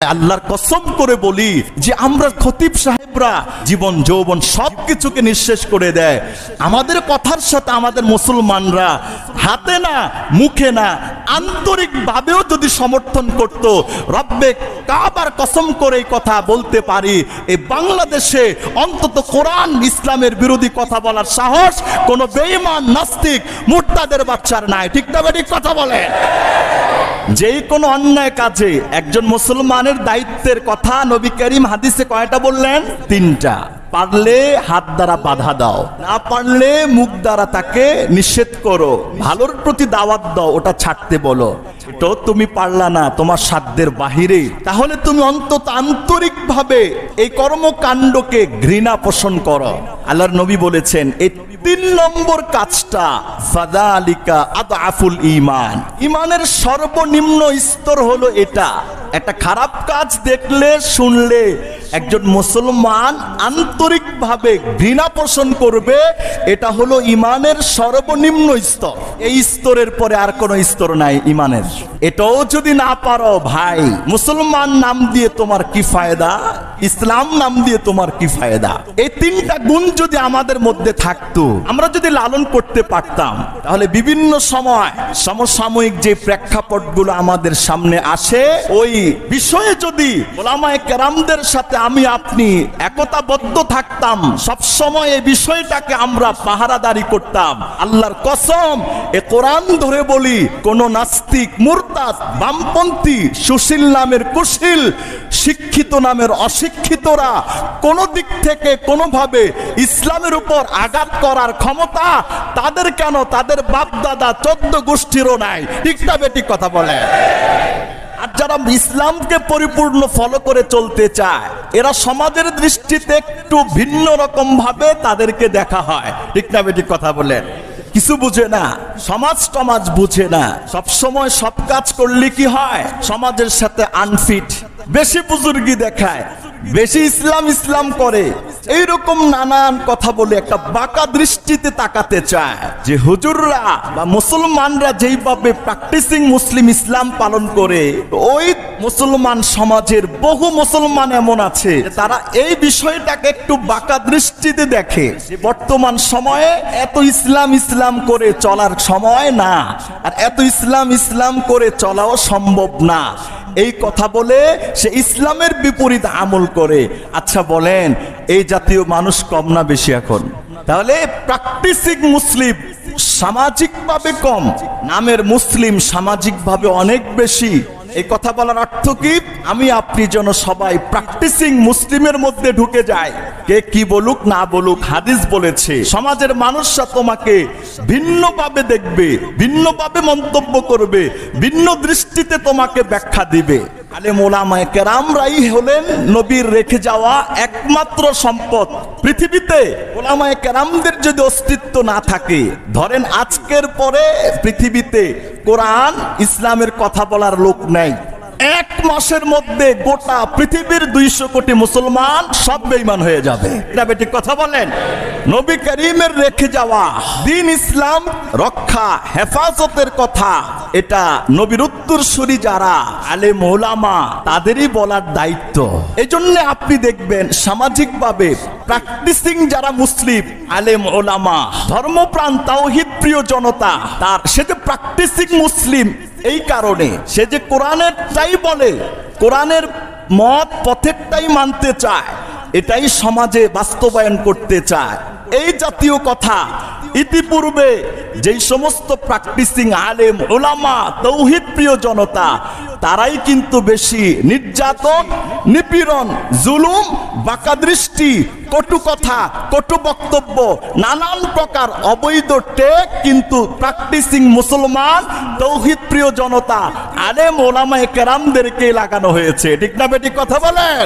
আল্লাহর কসম করে বলি যে আমরা খতিব সাহেবরা জীবন যৌবন সবকিছুকে নিঃশেষ করে দেয়। আমাদের কথার সাথে আমাদের মুসলমানরা হাতে না মুখে না আন্তরিক ভাবেও যদি সমর্থন করত, রব্বে কাবার কসম করে এই কথা বলতে পারি, এই বাংলাদেশে অন্তত কোরআন ইসলামের বিরোধী কথা বলার সাহস কোন বেঈমান নাস্তিক মুরতাদের বাচ্চার নাই। ঠিক না ঠিক কথা বলে? যেই কোনো অন্যায় কাজে একজন মুসলমানের দায়িত্বের কথা নবী করিম হাদিসে কয়টা বললেন? 3টা। পারলে হাত দ্বারা বাধা দাও, না পারলে মুখ দ্বারা তাকে নিষেধ করো, ভালোর প্রতি দাওয়াত দাও, ওটা ছাড়তে বলো। তো তুমি পারলা না, তোমার সাধ্যের বাহিরে, তাহলে তুমি অন্তত আন্তরিকভাবে এই কর্মকাণ্ডকে ঘৃণা পোষণ করো। আল্লাহর নবী বলেছেন এই 3 নম্বর কাজটা ফাযালিকা আদআফুল ঈমান, ঈমানের সর্বনিম্ন স্তর হলো এটা। একটা খারাপ কাজ দেখলে শুনলে একজন মুসলমান আন্তরিকভাবে ঘৃণা পোষণ করবে, এটা হলো ঈমানের সর্বনিম্ন স্তর। এই স্তরের পরে আর কোনো স্তর নাই ঈমানের। এটাও যদি না পারো ভাই, মুসলমান নাম দিয়ে তোমার কি ফায়দা, ইসলাম নাম দিয়ে তোমার কি ফায়দা? এই 3টা গুণ যদি আমাদের মধ্যে থাকতো, আমরা যদি লালন করতে পারতাম, তাহলে বিভিন্ন সময় সমসাময়িক যে প্রেক্ষাপটগুলো আমাদের সামনে আসে, ওই বিষয়ে যদি উলামায়ে কেরামদের সাথে আমি আপনি একতাবদ্ধ থাকতাম, সব সময় এই বিষয়টাকে আমরা পাহারাদারি করতাম, আল্লাহর কসম এ কোরআন ধরে বলি, কোন নাস্তিক মুরতাদ বামপন্থী সুশীল নামের কুশীল শিক্ষিত নামের অশিক্ষিতরা কোন দিক থেকে কোনোভাবে ইসলামের উপর আঘাত করার ক্ষমতা তাদের কেন, তাদের বাপ দাদা 14 গোষ্ঠীরও নাই। ঠিক না বেঠিক কথা বলে? আর যারা ইসলামকে পরিপূর্ণ ফলো করে চলতে চায়, এরা সমাজের দৃষ্টিতে একটু ভিন্ন রকম ভাবে তাদেরকে দেখা হয়। ঠিক না বেঠিক কথা বলেন? কিছু বুঝে না, সমাজ বুঝে না, সব সময় সব কাজ করলে কি হয়, সমাজের সাথে আনফিট, বেশি বুজুর্গি দেখায়, বেশি ইসলাম করে, এইরকম নানান কথা বলে একটা বাঁকা দৃষ্টিতে তাকাতে চায়। যে হুজুররা বা মুসলমানরা যেইভাবে প্র্যাকটিসিং মুসলিম ইসলাম পালন করে, ওই মুসলমান সমাজের বহু মুসলমান এমন আছে তারা এই বিষয়টাকে একটু বাঁকা দৃষ্টিতে দেখে যে বর্তমান সময়ে এত ইসলাম করে চলার সময় না, আর এত ইসলাম করে চলাও সম্ভব না। এই কথা বলে সে ইসলামের বিপরীত আমল করে। আচ্ছা বলেন, এই জাতীয় মানুষ কম না বেশি এখন? তাহলে প্র্যাকটিসিং মুসলিম সামাজিকভাবে কম, নামের মুসলিম সামাজিকভাবে অনেক বেশি। এই কথা বলার অর্থ কি? আমি আপনি যেন সবাই প্র্যাকটিসিং মুসলিমের মধ্যে ঢুকে যায়। কে কি বলুক না বলুক, হাদিস বলেছে সমাজের মানুষরা তোমাকে ভিন্নভাবে দেখবে, ভিন্নভাবে মন্তব্য করবে, ভিন্ন দৃষ্টিতে তোমাকে ব্যাখ্যা দিবে। আলেম ওলামায়ে কেরামরাই হলেন নবীর রেখে যাওয়া একমাত্র সম্পদ। পৃথিবীতে ওলামায়ে কেরামদের যদি অস্তিত্ব না থাকে, ধরেন আজকের পরে পৃথিবীতে কোরআন ইসলামের কথা বলার লোক নাই, 1 মাসের মধ্যে গোটা পৃথিবীর 200 কোটি মুসলমান সব বেঈমান হয়ে যাবে। এটা বেঠিক কথা বলেন? নবী করিমের রেখে যাওয়া দ্বীন ইসলাম রক্ষা হেফাজতের কথা, এটা নবীর উত্তরসূরি যারা আলেম ওলামা তাদেরই বলার দায়িত্ব। এই জন্য আপনি দেখবেন সামাজিকভাবে প্র্যাকটিসিং যারা মুসলিম আলেম ওলামা ধর্মপ্রাণ তাওহীদ প্রিয় জনতা, তার সে যে প্র্যাকটিসিং মুসলিম, এই কারণে সে যে কোরআনেরটাই বলে, কোরআনের মত পথেরটাই মানতে চায়, এটাই সমাজে বাস্তবায়ন করতে চায়। এই জাতীয় কথা ইতিপূর্বে যেই সমস্ত প্র্যাকটিসিং আলেম ওলামা তাওহীদ প্রিয় জনতা, তারাই কিন্তু বেশি নির্যাতন, নিপীড়ন, জুলুম, বাঁকা দৃষ্টি, কটু কথা, কটু বক্তব্য, নানান প্রকার অবৈধ টেক কিন্তু প্র্যাকটিসিং মুসলমান তাওহীদ প্রিয় জনতা আলেম ওলামায়ে কেরামদেরকে লাগানো হয়েছে। ঠিক না বেঠিক কথা বলেন?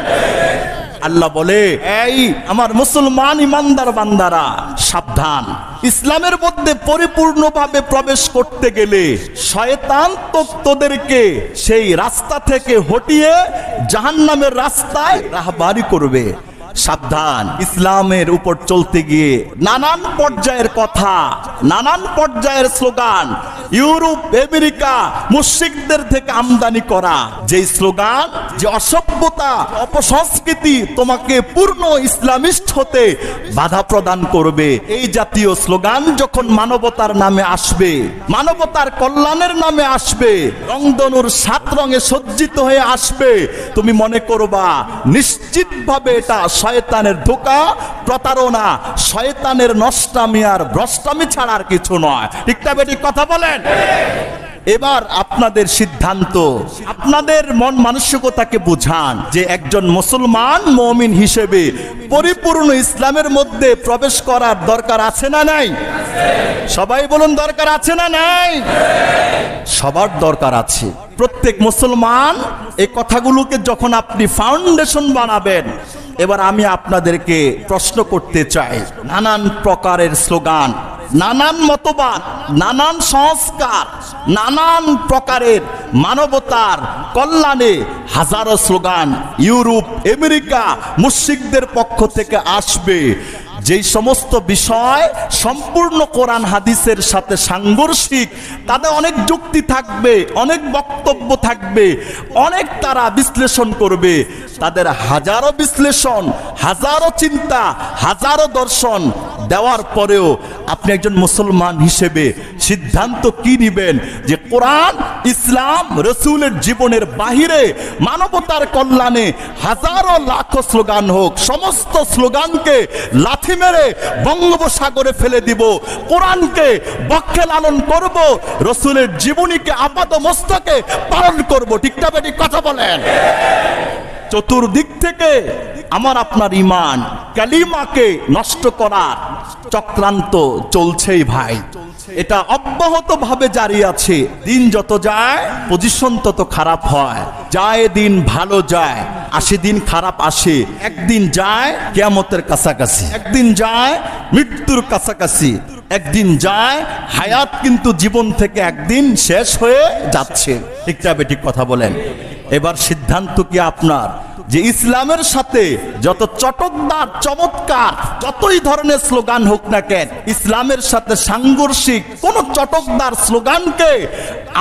আল্লাহ বলে, এই আমার মুসলমান ইমানদার বান্দারা সাবধান, ইসলামের মধ্যে পরিপূর্ণভাবে প্রবেশ করতে গেলে শয়তান তোদেরকে সেই রাস্তা থেকে হটিয়ে জাহান্নামের রাস্তায় রাহবারি করবে। সাবধান। ইসলামের উপর চলতে গিয়ে নানান পর্যায়ের কথা, নানান পর্যায়ের স্লোগান ইউরোপ আমেরিকা মুশরিকদের থেকে আমদানি করা, যে স্লোগান, যে অসভ্যতা অপসংস্কৃতি তোমাকে পূর্ণ ইসলামিস্ট হতে বাধা প্রদান করবে, এই জাতীয় স্লোগান যখন মানবতার নামে আসবে, মানবতার কল্যাণের নামে আসবে, রংধনুর 7 রঙে সজ্জিত হয়ে আসবে, তুমি মনে করবা নিশ্চিতভাবে এটা শয়তানের ধোঁকা, প্রতারণা, শয়তানের নষ্টামি আর ভ্রষ্টামি ছাড়া আর কিছু নয়। ঠিক না বেঠিক কথা বলেন? এবার আপনাদের সিদ্ধান্ত, আপনাদের মন মানসিকতাকে বুঝান যে একজন মুসলমান মুমিন হিসেবে পরিপূর্ণ ইসলামের মধ্যে প্রবেশ করার দরকার আছে না নাই? সবাই বলুন, দরকার আছে না নাই? সবার দরকার আছে। প্রত্যেক মুসলমান এই কথাগুলোকে যখন আপনি ফাউন্ডেশন বানাবেন, এবার আমি আপনাদেরকে প্রশ্ন করতে চাই, নানান প্রকারের স্লোগান, নানান মতবাদ, নানান সংস্কার, নানান প্রকারের মানবতার কল্যাণে হাজারো স্লোগান ইউরোপ আমেরিকা মুশরিকদের পক্ষ থেকে আসবে, যেই সমস্ত বিষয় সম্পূর্ণ কোরআন হাদিসের সাথে সাংঘর্ষিক, তাদের অনেক যুক্তি থাকবে, অনেক বক্তব্য থাকবে, অনেক তারা বিশ্লেষণ করবে, তাদের হাজারো বিশ্লেষণ, হাজারো চিন্তা, হাজারো দর্শন দেওয়ার পরেও আপনি একজন মুসলমান হিসেবে সিদ্ধান্ত কি নেবেন যে কোরআন ইসলাম রাসূলের জীবনের বাহিরে মানবতার কল্যাণে হাজারো লাখো স্লোগান হোক, সমস্ত স্লোগানকে লাথি মেরে বঙ্গোপসাগরে ফেলে দিব, কোরআনকে বক্ষে লালন করব, রাসূলের জীবনীকে আপাদমস্তকে পালন করব। ঠিক না বেঠিক কথা বলেন? চতুর্দিক থেকে আমার আপনার ঈমান কালিমাকে নষ্ট করার চক্রান্ত চলছেই ভাই, এটা অব্যাহতভাবে জারি আছে। দিন যত যায় পজিশন তত খারাপ হয়, যায় দিন ভালো যায়, 80 দিন খারাপ আসে, একদিন যায় কিয়ামতের কাছাকাছি, একদিন যায় মৃত্যুর কাছাকাছি, একদিন যায় হায়াত কিন্তু জীবন থেকে একদিন শেষ হয়ে যাচ্ছে। ঠিক না বেঠিক কথা বলেন? এবার সিদ্ধান্ত কি আপনার যে ইসলামের সাথে যত চটকদার চমৎকার যতই ধরনের স্লোগান হোক না কেন, ইসলামের সাথে সাংঘর্ষিক কোন চটকদার স্লোগানকে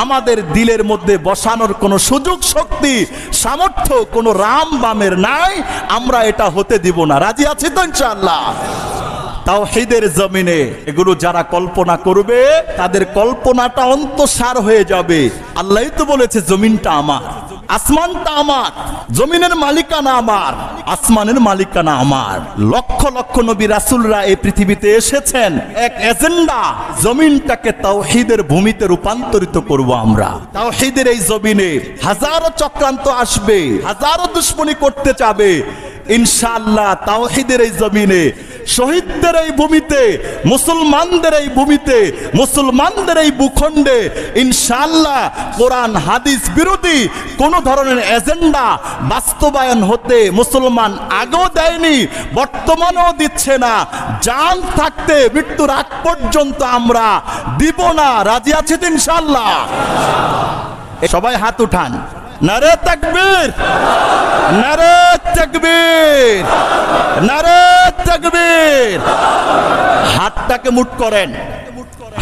আমাদের দিলের মধ্যে বসানোর কোনো সুযোগ শক্তি সামর্থ্য কোনো রাম বামের নাই, আমরা এটা হতে দিব না। রাজি আছি তো ইনশাআল্লাহ? তাওহীদের জমিনে এগুলো যারা কল্পনা করবে তাদের কল্পনাটা অন্তঃসার হয়ে যাবে। আল্লাহই তো বলেছে জমিনটা আমার, আসমানটা আমার, জমিনের মালিকানা আমার, আসমানের মালিকানা আমার। লক্ষ লক্ষ নবী রাসূলরা এই পৃথিবীতে এসেছেন এক এজেন্ডা, জমিনটাকে তাওহীদের ভূমিতে রূপান্তরিত করব আমরা। তাওহীদের এই জমিনে হাজারো চক্রান্ত আসবে, হাজারো দুশ্মনী করতে চাবে, ইনশাআল্লাহ তাওহীদের এই জমিনে, শহীদদের এই ভূমিতে, মুসলমানদের এই ভূমিতে, মুসলমানদের এই ভূখণ্ডে ইনশাআল্লাহ কোরআন হাদিস বিরোধী কোন ধরনের এজেন্ডা বাস্তবায়ন হতে মুসলমান আগেও দেয়নি, বর্তমানেও দিচ্ছে না, জান থাকতে মৃত্যুর আগ পর্যন্ত আমরা দিব না। রাজি আছি তো ইনশাআল্লাহ? সবাই হাত উঠান। নারে তাকবীর, নারে তাকবীর, নারে তাকবীর। হাতটাকে মুঠ করেন,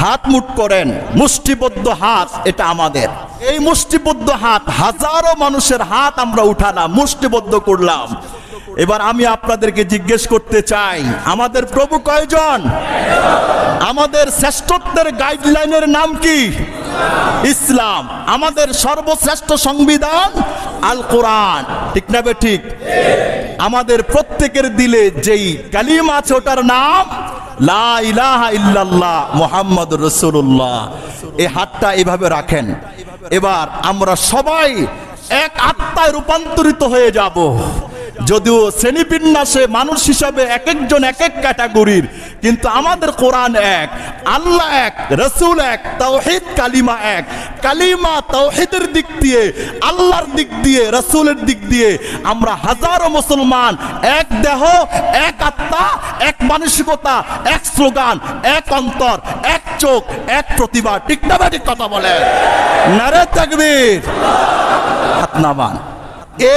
হাত মুঠ করেন, মুষ্টিবদ্ধ হাত এটা আমাদের। এই মুষ্টিবদ্ধ হাত, হাজারো মানুষের হাত আমরা উঠালাম, মুষ্টিবদ্ধ করলাম। এবার আমি আপনাদেরকে জিজ্ঞেস করতে চাই, আমাদের প্রভু কয়জন? আমাদের শ্রেষ্ঠত্বের গাইডলাইনের নাম কি? ইসলাম। আমাদের সর্বশ্রেষ্ঠ সংবিধান আল কোরআন। ঠিক না বেঠিক? আমাদের প্রত্যেকের দিলে যেই কালিমা আছে ওটার নাম লা ইলাহা ইল্লাল্লাহ মুহাম্মাদুর রাসূলুল্লাহ। এই হাতটা এভাবে রাখেন। এবার আমরা সবাই এক আত্মায় রূপান্তরিত হয়ে যাব। যদিও শ্রেণীবিন্যাসে মানুষ হিসাবে এক একজন এক এক ক্যাটাগরির, কিন্তু আমাদের কোরআন এক, আল্লাহ এক, রাসূল এক, তাওহীদ কালিমা এক। কালিমা তাওহীদের দিক দিয়ে, আল্লাহর দিক দিয়ে, রাসূলের দিক দিয়ে আমরা হাজারো মুসলমান, এক দেহ, এক আত্মা, এক মানসিকতা, এক স্লোগান, এক অন্তর, এক চোখ, এক প্রতিভা। ঠিক না ঠিক কথা বলে? নারে তাকবীর। হাত নামান,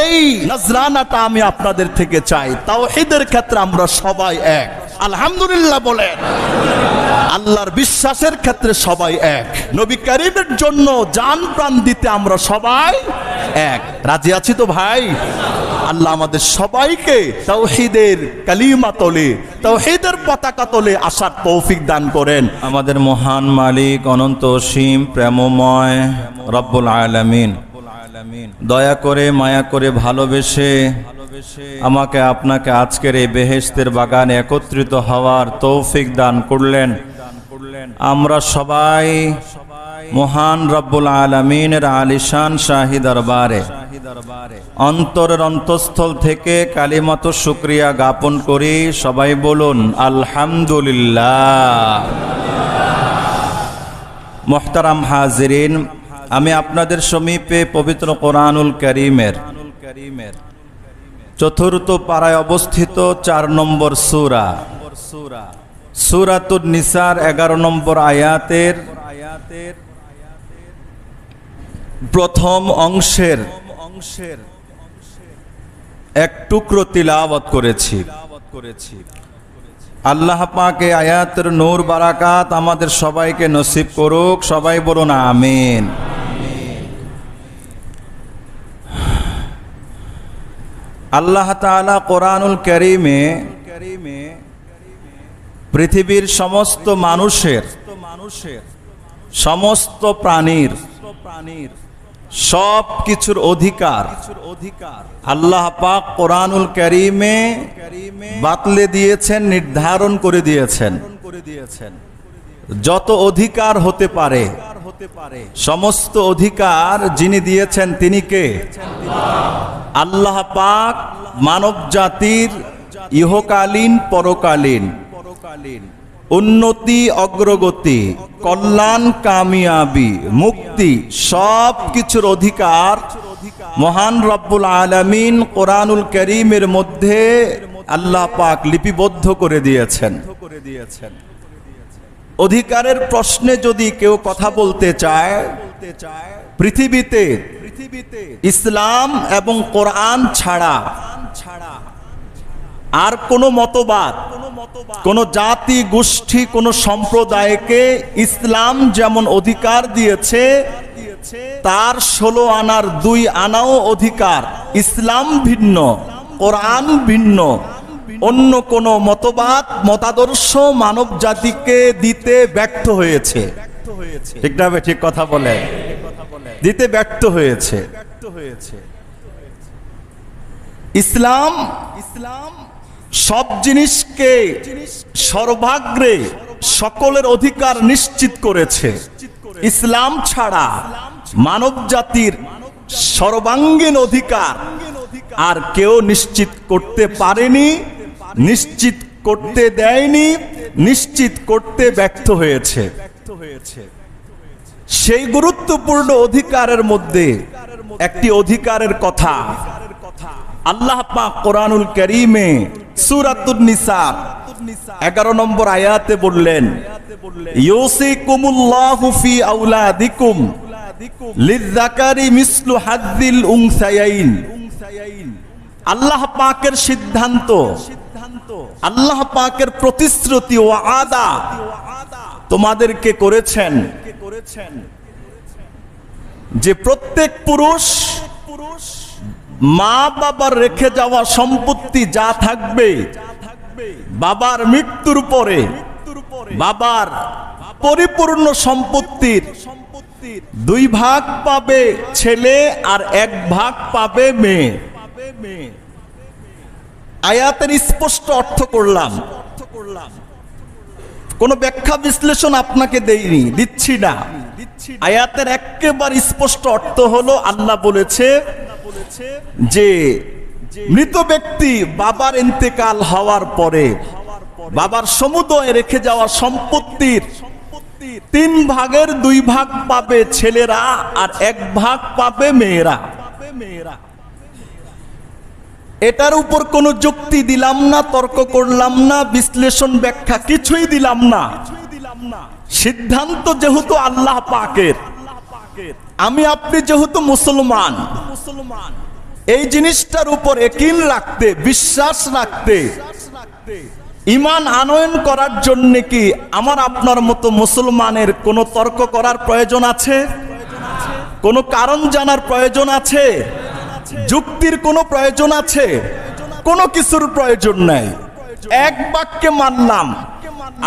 এই নজরানাটা আমি আপনাদের থেকে চাই। তাওহীদের ক্ষেত্রে আমরা সবাই এক, আলহামদুলিল্লাহ বলেন। আল্লাহর বিশ্বাসের ক্ষেত্রে সবাই এক, নবী করিমের জন্য জান প্রাণ দিতে আমরা সবাই এক। রাজি আছি তো ভাই? আল্লাহ আমাদের সবাইকে তাওহীদের কালিমা তোলে, তাওহীদের পতাকা তোলে আসার তৌফিক দান করেন। আমাদের মহান মালিক অনন্ত অসীম প্রেমময় রব্বুল আলামিন দয়া করে মায়া করে ভালোবেসে আমাকে আপনাকে আজকের এই বেহেশতের বাগানে একত্রিত হওয়ার তৌফিক দান করলেন। আমরা সবাই মহান রব্বুল আলামিনের আলিশান শাহী দরবারে অন্তরের অন্তঃস্থল থেকে কালিমাত শুকরিয়া জ্ঞাপন করি। সবাই বলুন আলহামদুলিল্লাহ। মুহতারাম হাজিরিন, আমি আপনাদের সমীপে পবিত্র কোরআনুল কারীমের চতুর্থ পারায় অবস্থিত 4 নম্বর সূরা সূরাতুন নিসার 11 নম্বর আয়াতের প্রথম অংশের এক টুকরো তিলাওয়াত করেছি। আল্লাহ পাক এই আয়াতের নূর বারাকাত আমাদের সবাইকে নসিব করুক। সবাই বলুন আমিন। আল্লাহ তাআলা কোরআনুল কারীমে পৃথিবীর সমস্ত মানুষের, সমস্ত প্রাণীর সব কিছুর অধিকার আল্লাহ পাক কোরআনুল কারীমে বাতলে দিয়েছেন, নির্ধারণ করে দিয়েছেন। যত অধিকার হতে পারে সমস্ত অধিকার যিনি দিয়েছেন তিনি কে? আল্লাহ পাক মানব জাতির ইহকালীন পরকালীন উন্নতি, অগ্রগতি, কল্যাণ, কামিয়াবি, মুক্তি সব কিছুর অধিকার মহান রব্বুল আলামিন কোরআনুল কারীমের মধ্যে আল্লাহ পাক লিপিবদ্ধ করে দিয়েছেন। অধিকারের প্রশ্নে যদি কেউ কথা বলতে চায়, পৃথিবীতে ইসলাম এবং কোরআন ছাড়া আর কোনো মতবাদ, কোনো জাতি, গোষ্ঠী, কোনো সম্প্রদায়কে ইসলাম যেমন অধিকার দিয়েছে তার 16 আনার 2 আনাও অধিকার ইসলাম ভিন্ন, কোরআন ভিন্ন, অন্য কোন মতবাদ, মতাদর্শ মানব জাতিকে দিতে ব্যর্থ হয়েছে। ঠিক না? ঠিক কথা বলে দিতে ব্যর্থ হয়েছে। ইসলাম সব জিনিসকে সর্বাগ্রে সকলের অধিকার নিশ্চিত করেছে। ইসলাম ছাড়া মানব জাতির সর্বাঙ্গীন অধিকার আর কেউ নিশ্চিত করতে পারেনি, নিশ্চিত করতে দেয়নি, নিশ্চিত করতে ব্যর্থ হয়েছে। সেই গুরুত্বপূর্ণ অধিকারের মধ্যে একটি অধিকারের কথা আল্লাহ পাক কোরআনুল কারীমে সূরাতুন নিসা 11 নম্বর আয়াতে বললেন, ইউসিকুমুল্লাহু ফি আওলাদিকুম লিযযাকারি মিসলু হাযযিল উনসায়াইন। আল্লাহ পাকের সিদ্ধান্ত, আল্লাহ পাকের প্রতিশ্রুতি ও ওয়াদা তোমাদেরকে করেছেন যে প্রত্যেক পুরুষ মা বাবার রেখে যাওয়া সম্পত্তি যা থাকবে, বাবার মৃত্যুর পরে বাবার পরিপূর্ণ সম্পত্তির 2 ভাগ পাবে ছেলে আর 1 ভাগ পাবে মেয়ে। আয়াতের স্পষ্ট অর্থ করলাম, কোনো ব্যাখ্যা বিশ্লেষণ আপনাকে দিচ্ছি না। আয়াতের একেবারে স্পষ্ট অর্থ হলো আল্লাহ বলেছে যে মৃত ব্যক্তি বাবার ইন্তেকাল হওয়ার পরে বাবার সমুদয় রেখে যাওয়া সম্পত্তির 3 ভাগের 2 ভাগ পাবে ছেলেরা আর 1 ভাগ পাবে মেয়েরা। এটার উপর কোনো যুক্তি দিলাম না, তর্ক করলাম না, বিশ্লেষণ ব্যাখ্যা কিছুই দিলাম না। সিদ্ধান্ত যেহেতু আল্লাহ পাকের, আমি আপনি যেহেতু মুসলমান, এই জিনিসটার উপর ইয়াকিন রাখতে, বিশ্বাস রাখতে, ঈমান আনয়ন করার জন্য কি আমার আপনার মতো মুসলমানের কোনো তর্ক করার প্রয়োজন আছে? কোনো কারণ জানার প্রয়োজন আছে? যুক্তির কোনো প্রয়োজন আছে? কোনো কিছুর প্রয়োজন নাই। এক বাক্যে মানলাম।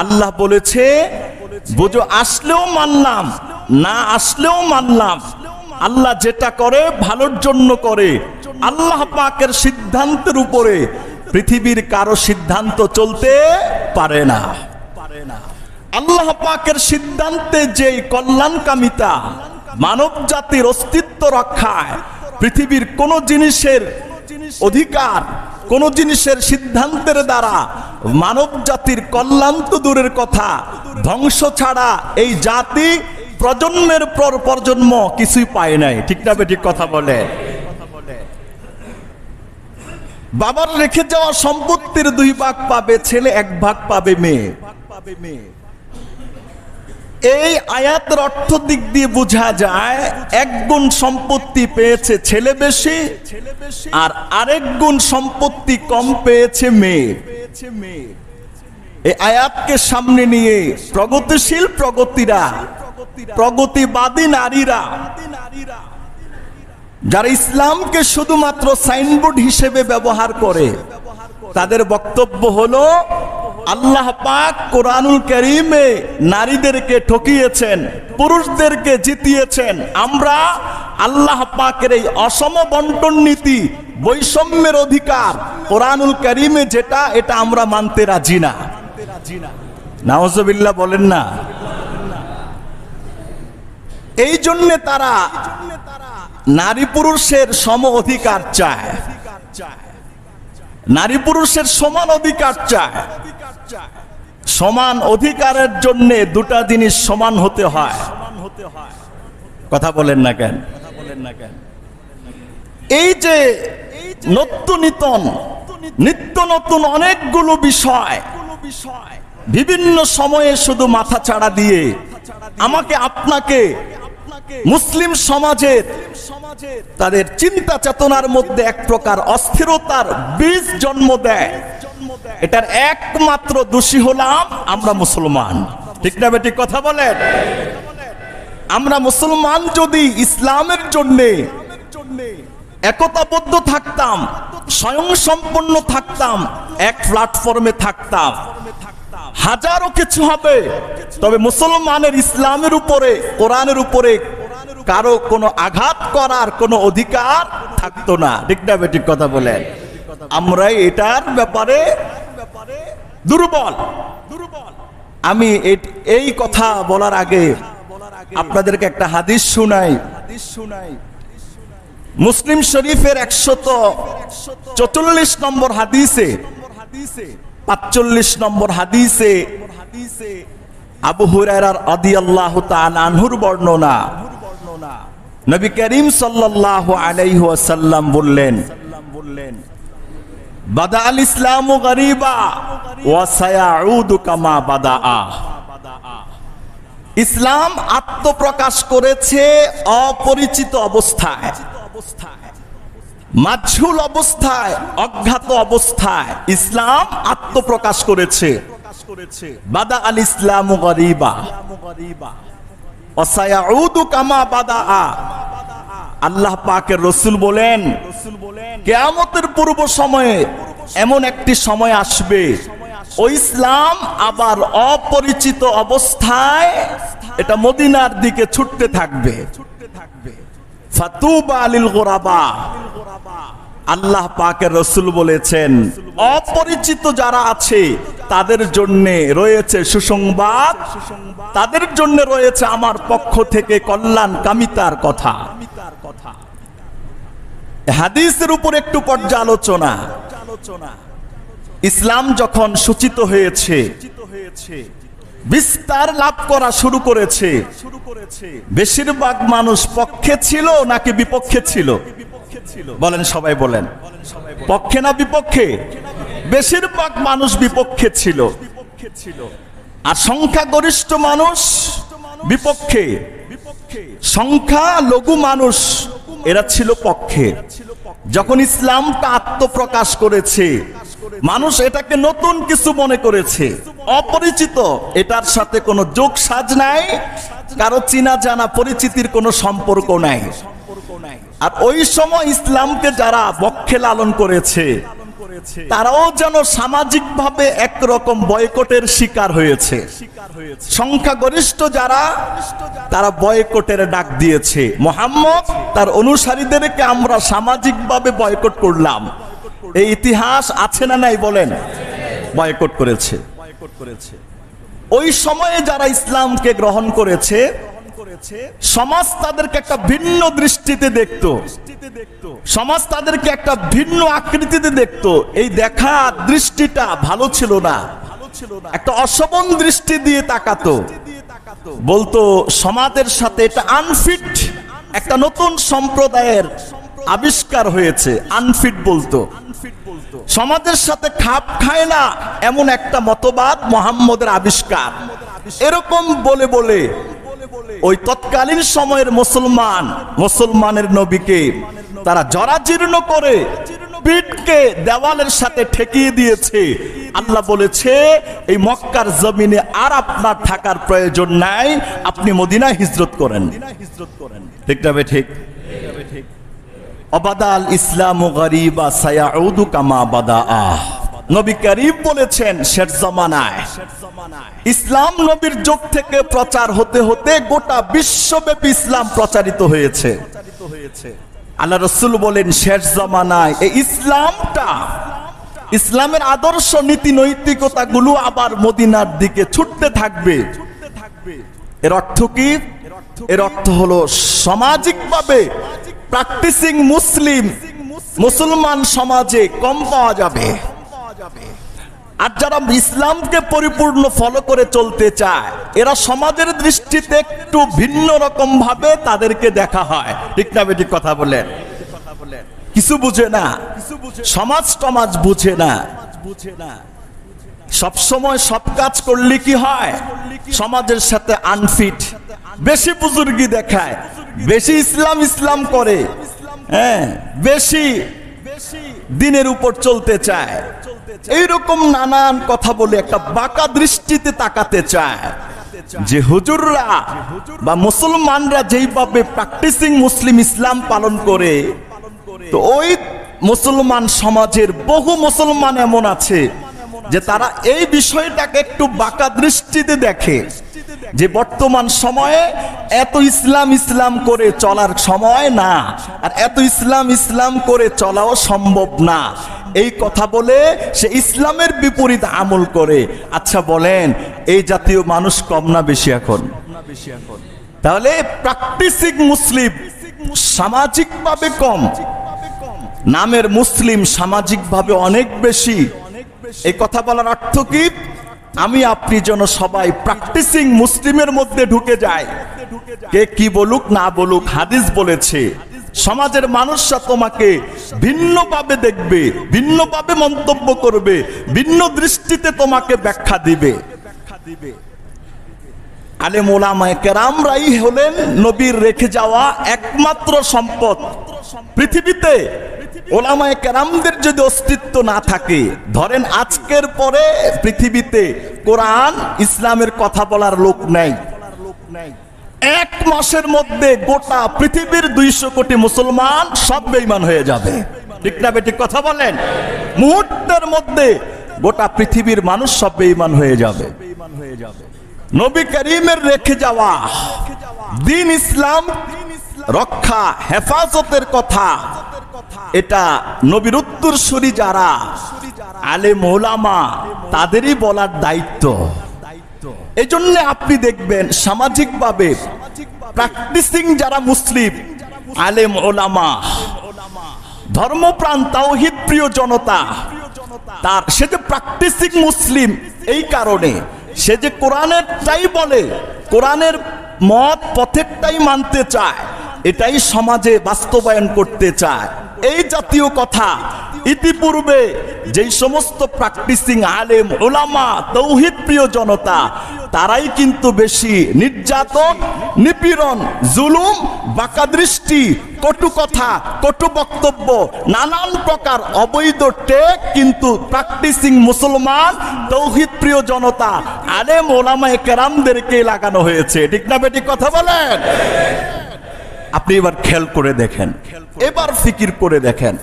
আল্লাহ বলেছে বুঝো, আসলেও মানলাম, না আসলেও মানলাম। আল্লাহ যেটা করে ভালোর জন্য করে। আল্লাহ পাকের সিদ্ধান্তের উপরে পৃথিবীর কারো সিদ্ধান্ত চলতে পারে না। আল্লাহ পাকের সিদ্ধান্তে যে কল্যাণকামিতা, মানব জাতির অস্তিত্ব রক্ষায়, পৃথিবীর কোন জিনিসের অধিকার, কোন জিনিসের সিদ্ধান্তের দ্বারা মানব জাতির কল্যাণ তো দূরের কথা, ধ্বংস ছাড়া এই জাতি প্রজন্মের পর প্রজন্ম কিছুই পায় নাই। ঠিক না বেঠিক কথা বলে? বাবার রেখে যাওয়া সম্পত্তির 2 ভাগ পাবে ছেলে, 1 ভাগ পাবে মেয়ে। এই আয়াতের অর্থ দিক দিয়ে বোঝা যায় 1 গুণ সম্পত্তি পেয়েছে ছেলে বেশি, আর আরেক গুণ সম্পত্তি কম পেয়েছে মেয়ে। এই আয়াতকে সামনে নিয়ে প্রগতিশীল প্রগতিরা, প্রগতিবাদী নারীরা, যারা ইসলামকে শুধুমাত্র সাইনবোর্ড হিসেবে ব্যবহার করে, তাদের বক্তব্য হলো আল্লাহ পাক কোরআনুল কারীমে নারীদেরকে ঠকিয়েছেন, পুরুষদেরকে জিতিয়েছেন। আমরা আল্লাহ পাকের এই অসম বন্টন নীতি, বৈষম্যের অধিকার কোরআনুল কারীমে যেটা, এটা আমরা মানতে রাজি না। নাউজুবিল্লাহ বলেন না? এই জন্য তারা নারী পুরুষের সম অধিকার চায়, নারী পুরুষের সমান অধিকার চায়। সমান অধিকারের জন্য 2টা জিনিস সমান হতে হয়। কথা বলেন না কেন? এই যে নিত্য নতুন অনেকগুলো বিষয় বিভিন্ন সময়ে শুধু মাথা চাড়া দিয়ে আমাকে আপনাকে মুসলিম সমাজের তাদের চিন্তা চেতনার মধ্যে এক প্রকার অস্থিরতার বীজ জন্ম দেয়। এটার একমাত্র দোষী হলাম আমরা মুসলমান। ঠিক না বেঠিক কথা বলেন? আমরা মুসলমান যদি ইসলামের জন্য একতাবদ্ধ থাকতাম, স্বয়ং সম্পন্ন থাকতাম, এক প্ল্যাটফর্মে থাকতাম, হাজারো কিছু হবে, তবে মুসলমানের ইসলামের উপরে, কোরআনের উপরে কারো কোনো আঘাত করার কোনো অধিকার থাকতো না। ঠিক না বেঠিক কথা বলেন? আমরা এটার ব্যাপারে দুর্বল। আমি এই কথা বলার আগে আপনাদেরকে একটা হাদিস শুনাই। মুসলিম শরীফের 144 নম্বর হাদিসে, 45 নম্বর হাদিসে আবু হুরায়রা রাদিয়াল্লাহু তাআলা আনহুর বর্ণনা। নবী করিম সাল্লাল্লাহু আলাইহি ওয়াসাল্লাম বললেন, বাদা আল ইসলামু গরিবা ওয়া সায়াউদু কামা বাদাআ। ইসলাম আত্মপ্রকাশ করেছে অপরিচিত অবস্থায়, মাঝুল অবস্থায়, অজ্ঞাত অবস্থায় ইসলাম আত্মপ্রকাশ করেছে। বাদা আল ইসলামু গরিবা ওয়া সায়াউদু কামা বাদাআ। আল্লাহ পাকের রাসূল বলেন, কিয়ামতের পূর্ব সময়ে এমন একটি সময় আসবে, ওই ইসলাম আবার অপরিচিত অবস্থায় এটা মদিনার দিকে ছুটতে থাকবে। ফাতুবা লিল গুরাবা। আল্লাহ পাকের রাসূল বলেছেন, অপরিচিত যারা আছে তাদের জন্য রয়েছে সুসংবাদ, তাদের জন্য রয়েছে আমার পক্ষ থেকে কল্যাণ কামিতার কথা। হাদিসের উপর একটু পর্যালোচনা। ইসলাম যখন সূচিত হয়েছে, বিস্তার লাভ করা শুরু করেছে, বেশিরভাগ মানুষ পক্ষে ছিল নাকি বিপক্ষে ছিল? বলেন, সবাই বলেন, পক্ষে না বিপক্ষে? বেশিরভাগ মানুষ বিপক্ষে ছিল, আর সংখ্যাগরিষ্ঠ মানুষ বিপক্ষে, সংখ্যা লঘু মানুষ এরা ছিল পক্ষে। যখন ইসলামটা আত্মপ্রকাশ করেছে, মানুষ এটাকে নতুন কিছু মনে করেছে, অপরিচিত, এটার সাথে কোনো যোগ সাজ নাই, কারো চিনা জানা পরিচিতির কোনো সম্পর্ক নাই। আর ওই সময় ইসলামকে যারা বক্ষে লালন করেছে তারাও যেন সামাজিকভাবে একরকম বয়কটের শিকার হয়েছে। সংখ্যাগরিষ্ঠ যারা, তারা বয়কটের ডাক দিয়েছে। মুহাম্মদ তার অনুসারীদেরকে আমরা সামাজিকভাবে বয়কট করলাম, এই ইতিহাস আছে না নাই বলেন? বয়কট করেছে। ওই সময়ে যারা ইসলামকে গ্রহণ করেছে, সমাজ তাদেরকে একটা ভিন্ন দৃষ্টিতে দেখতো, সমাজ তাদেরকে একটা ভিন্ন আকৃতিতে দেখতো। এই দেখা দৃষ্টিটা ভালো ছিল না, একটা অশোভন দৃষ্টি দিয়ে তাকাতো, বলতো সমাজের সাথে এটা আনফিট, একটা নতুন সম্প্রদায়ের আবিষ্কার হয়েছে, আনফিট বলতো, সমাজের সাথে খাপ খায় না এমন একটা মতবাদ মুহাম্মদের আবিষ্কার। এরকম বলে বলে ওই তৎকালীন সময়ের মুসলমানের নবীকে তারা জরাজীর্ণ করে পিঠকে দেওয়ালের সাথে ঠেকিয়ে দিয়েছে। আল্লাহ বলেছে এই মক্কার জমিনে আর আপনার থাকার প্রয়োজন নাই, আপনি মদিনায় হিজরত করেন। ঠিক না ঠিক? অবাদাল ইসলামু গরিবা সায়াউদু কামা বাদাআহ। নবী করিম বলেছেন শেষ জামানায় ইসলাম নবীর যুগ থেকে প্রচার হতে হতে গোটা বিশ্বব্যাপী ইসলাম প্রচারিত হয়েছে। আল্লাহ রাসূল বলেন শেষ জামানায় এই ইসলামটা, ইসলামের আদর্শ নীতি নৈতিকতা গুলো আবার মদিনার দিকে ছুটতে থাকবে। এর অর্থ কি? এর অর্থ হলো সামাজিকভাবে প্র্যাকটিসিং মুসলমান সমাজে কম পাওয়া যাবে। আর যারা ইসলামকে পরিপূর্ণ ফলো করে চলতে চায়, এরা সমাজের দৃষ্টিতে একটু ভিন্ন রকম ভাবে তাদেরকে দেখা হয়। ঠিক না বেঠিক কথা বলেন? কিছু বুঝে না, সমাজ বুঝে না। সব সময় সব কাজ করলে কি হয়? সমাজের সাথে আনফিট, বেশি বুজুর্গি দেখায়, বেশি ইসলাম করে, হ্যাঁ, বেশি দিনের উপর চলতে চায়, এইরকম নানান কথা বলে একটা বাঁকা দৃষ্টিতে তাকাতে চায়। যে হুজুররা বা মুসলমানরা যেইভাবে প্র্যাকটিসিং মুসলিম ইসলাম পালন করে, তো ওই মুসলমান সমাজের বহু মুসলমান এমন আছে যে তারা এই বিষয়টাকে একটু বাঁকা দৃষ্টিতে দেখে, যে বর্তমান সময়ে এত ইসলাম করে চলার সময় না, আর এত ইসলাম করে চলাও সম্ভব না। এই কথা বলে সে ইসলামের বিপরীত আমল করে। আচ্ছা বলেন, এই জাতীয় মানুষ কম না বেশি এখন? তাহলে প্র্যাকটিসিং মুসলিম সামাজিকভাবে কম, নামের মুসলিম সামাজিকভাবে অনেক বেশি। এই কথা বলার অর্থ কি? আমি আপনি যেন সবাই প্র্যাকটিসিং মুসলিমের মধ্যে ঢুকে যায়। কে কি বলুক না বলুক, হাদিস বলেছে সমাজের মানুষরা তোমাকে ভিন্নভাবে দেখবে, ভিন্নভাবে মন্তব্য করবে, ভিন্ন দৃষ্টিতে তোমাকে ব্যাখ্যা দিবে। আলেম ওলামায়ে কেরামরাই হলেন নবীর রেখে যাওয়া একমাত্র সম্পদ। পৃথিবীতে ওলামায়ে কেরামদের যদি অস্তিত্ব না থাকে, ধরেন আজকের পরে পৃথিবীতে কোরআন ইসলামের কথা বলার লোক নাই, এক মাসের মধ্যে গোটা পৃথিবীর 200 কোটি মুসলমান সব বেঈমান হয়ে যাবে। ঠিক না বেঠিক কথা বলেন? মুহূর্তের মধ্যে গোটা পৃথিবীর মানুষ সব বেঈমান হয়ে যাবে। নবী করিমের রেখে যাওয়া দ্বীন ইসলাম রক্ষা হেফাজতের কথা, এটা নবীর উত্তরসূরি যারা আলেম ওলামা তাদেরই বলার দায়িত্ব। এই জন্য আপনি দেখবেন সামাজিকভাবে প্র্যাকটিসিং যারা মুসলিম আলেম ওলামা, ধর্মপ্রাণ তাওহীদ প্রিয় জনতা, তার সে যে প্র্যাকটিসিং মুসলিম, এই কারণে সে যে কোরআনেরটাই বলে, কোরআনের মত পথেরটাই মানতে চায়, এটাই সমাজে বাস্তবায়ন করতে চায়। এই জাতীয় কথা ইতিপূর্বে যেই সমস্ত প্র্যাকটিসিং আলেম ওলামা তৌহিদ প্রিয় জনতা তারাই কিন্তু বেশি নির্যাতন নিপীড়ন জুলুম বাঁকা দৃষ্টি কটু কথা কটু বক্তব্য নানান প্রকার অবৈধ টেক কিন্তু প্র্যাকটিসিং মুসলমান তৌহিদ প্রিয় জনতা আলেম ওলামায়ে কেরামদেরকে লাগানো হয়েছে। ঠিক না বেটি কথা বলেন? আপনি এবার খেয়াল করে দেখেন, এবার ফিকির করে দেখেন,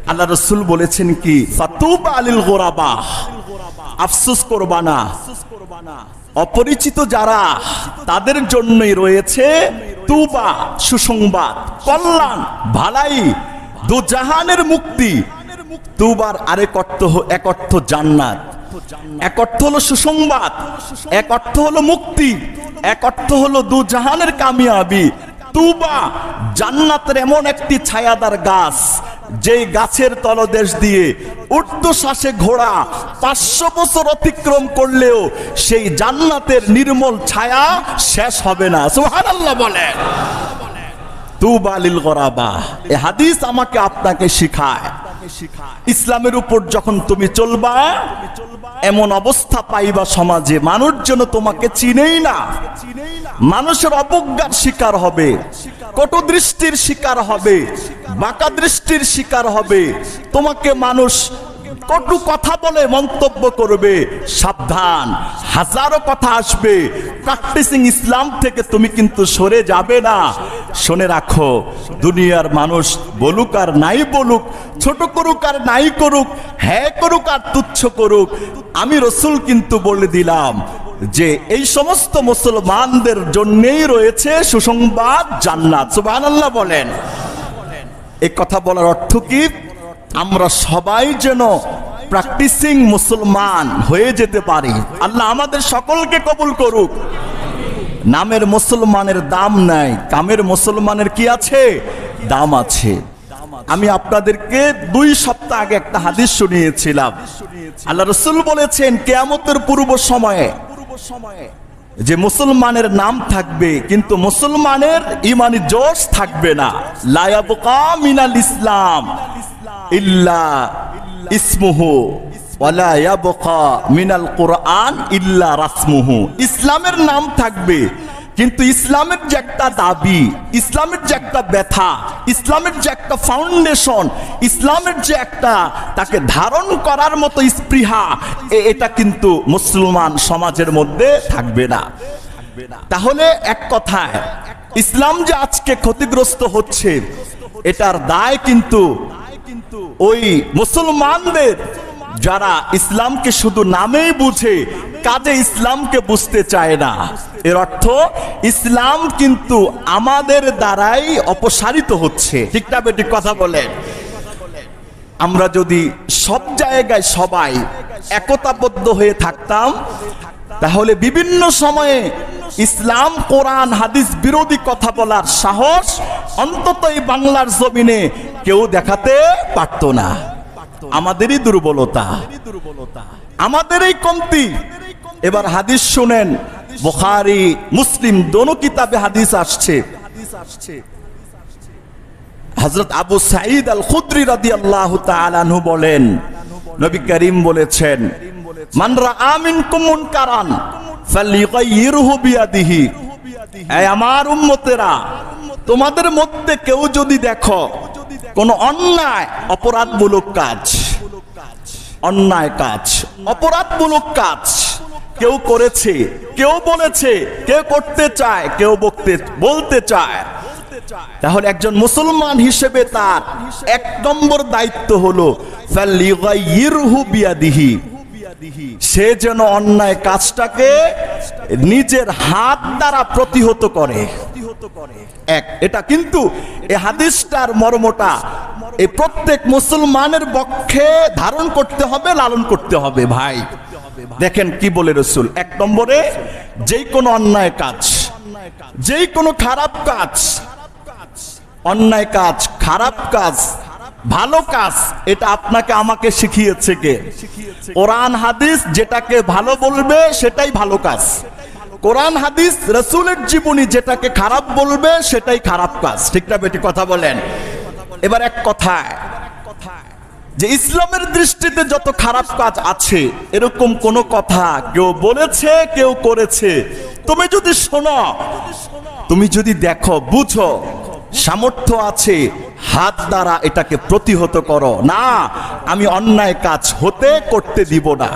আল্লাহ রাসূল বলেছেন কি ফাতুবা আলিল গুরাবা, আফসোস করবা না, অপরিচিত যারা তাদের জন্যই রয়েছে তুবা সুসংবাদ কল্যাণ ভালাই দু জাহানের মুক্তি। তুবার আরেক অর্থ এক অর্থ জান্নাত, এক অর্থ হলো সুসংবাদ, এক অর্থ হলো মুক্তি, এক অর্থ হলো দু জাহানের কামিয়াবি। তুবা জান্নাতের এমন একটি ছায়াদার গাছ যেই গাছের তলদেশ দিয়ে ঊর্ধ্বশ্বাসে ঘোড়া 500 বছর অতিক্রম করলেও সেই জান্নাতের নির্মল ছায়া শেষ হবে না। সুবহানাল্লাহ বলেন। তুবা লিল গুরাবা, এই হাদিস আমাকে আপনাকে শিখায় ইসলামের উপর যখন তুমি চলবা এমন অবস্থা পাইবা সমাজে মানুষজন তোমাকে চিনেই না, মানুষের অবজ্ঞার শিকার হবে, কটু দৃষ্টির শিকার হবে, বাঁকা দৃষ্টির শিকার হবে, তোমাকে মানুষ কটু কথা বলে মন্তব্য করবে। সাবধান, হাজারো কথা আসবে, প্র্যাকটিসিং ইসলাম থেকে তুমি কিন্তু সরে যাবে না। শুনে রাখো, দুনিয়ার মানুষ বলুক আর নাই বলুক, ছোট করুক আর নাই করুক, হ্যাঁ করুক আর তুচ্ছ করুক, আমি রাসূল কিন্তু বলে দিলাম যে এই সমস্ত মুসলমানদের জন্যই রয়েছে সুসংবাদ জান্নাত। সুবহানাল্লাহ বলেন। এই কথা বলার অর্থ কি? আমরা সবাই যেন প্র্যাকটিসিং মুসলমান হয়ে যেতে পারি। আল্লাহ আমাদের সকলকে কবুল করুক। নামের মুসলমানের দাম নাই, কামের মুসলমানের কি আছে? দাম আছে। আমি আপনাদেরকে 2 সপ্তাহ আগে একটা হাদিস শুনিয়েছিলাম। আল্লাহ রাসূল বলেছেন কিয়ামতের পূর্ব সময়ে যে মুসলমানের নাম থাকবে কিন্তু মুসলমানের ইমানি জোশ থাকবে না। লা ইয়াবকা মিনাল ইসলাম ইল্লা ইসমুহু ওয়ালা ইয়াবকা মিনাল কুরআন ইল্লা রাসমুহু। ইসলামের নাম থাকবে কিন্তু ইসলামের যে একটা দাবি, ইসলামের যে একটা ব্যথা, ইসলামের যে একটা ফাউন্ডেশন, ইসলামের যে একটা তাকে ধারণ করার মতো স্পৃহা, এটা কিন্তু মুসলমান সমাজের মধ্যে থাকবে না। তাহলে এক কথায় ইসলাম যে আজকে ক্ষতিগ্রস্ত হচ্ছে এটার দায় কিন্তু ওই মুসলমানদের যারা ইসলামকে শুধু নামেই বুঝে কাজে ইসলামকে বুঝতে চায় না। এর অর্থ ইসলাম কিন্তু আমাদের দ্বারাই অপসারিত হচ্ছে। ঠিক না বেটি কথা বলেন? আমরা যদি সব জায়গায় সবাই একতাবদ্ধ হয়ে থাকতাম তাহলে বিভিন্ন সময়ে ইসলাম কোরআন হাদিস বিরোধী কথা বলার সাহস অন্তত এই বাংলার জমিনে কেউ দেখাতে পারতো না। আমাদেরই দুর্বলতা, আমাদেরই কমতি। এবার হাদিস শুনেন, বুখারী মুসলিম দোনো কিতাবে হাদিস আসছে। হযরত আবু সাঈদ আল খুদরি রাদিয়াল্লাহু তাআলা আনহু বলেন, নবী করিম বলেছেন, মান রাআ মিনকুম মুনকারান ফালইগাইয়িরহু বিয়াদিহি। এই আমার উম্মতেরা, তোমাদের মধ্যে কেউ যদি দেখো কোন অন্যায় অপরাধমূলক কাজ, অন্যায় কাজ অপরাধমূলক কাজ কেউ করেছে, কেউ বলেছে, কেউ করতে চায়, কেউ বলতে চায়, তাহলে একজন মুসলমান হিসেবে তার 1 নম্বর দায়িত্ব হলো ফালইগাইয়িরহু বিয়াদিহি, সে যেন অন্যায় কাজটাকে নিজের হাত দ্বারা প্রতিহত করে। এটা কিন্তু এই হাদিসটার মর্মটা এই প্রত্যেক মুসলমানের পক্ষে ধারণ করতে হবে, লালন করতে হবে। ভাই দেখেন কি বলে রাসূল, 1 নম্বরে যেই কোনো অন্যায় কাজ, যেই কোনো খারাপ কাজ, অন্যায় কাজ, খারাপ কাজ, ভালো কাজ, এটা আপনাকে আমাকে শিখিয়েছে কে? কোরআন হাদিস যেটাকে ভালো বলবে সেটাই ভালো কাজ, কোরআন হাদিস রাসূলের জীবনী যেটাকে খারাপ বলবে সেটাই খারাপ কাজ। ঠিক না বেটি কথা বলেন? এবার এক কথায় যে ইসলামের দৃষ্টিতে যত খারাপ কাজ আছে এরকম কোন কথা কেউ বলেছে কেউ করেছে, তুমি যদি শোনো, তুমি যদি দেখো, বুঝো, সামর্থ্য আছে, হাত দ্বারা এটাকে প্রতিহত করো না, আমি অন্যায় কাজ হতে করতে দিব না।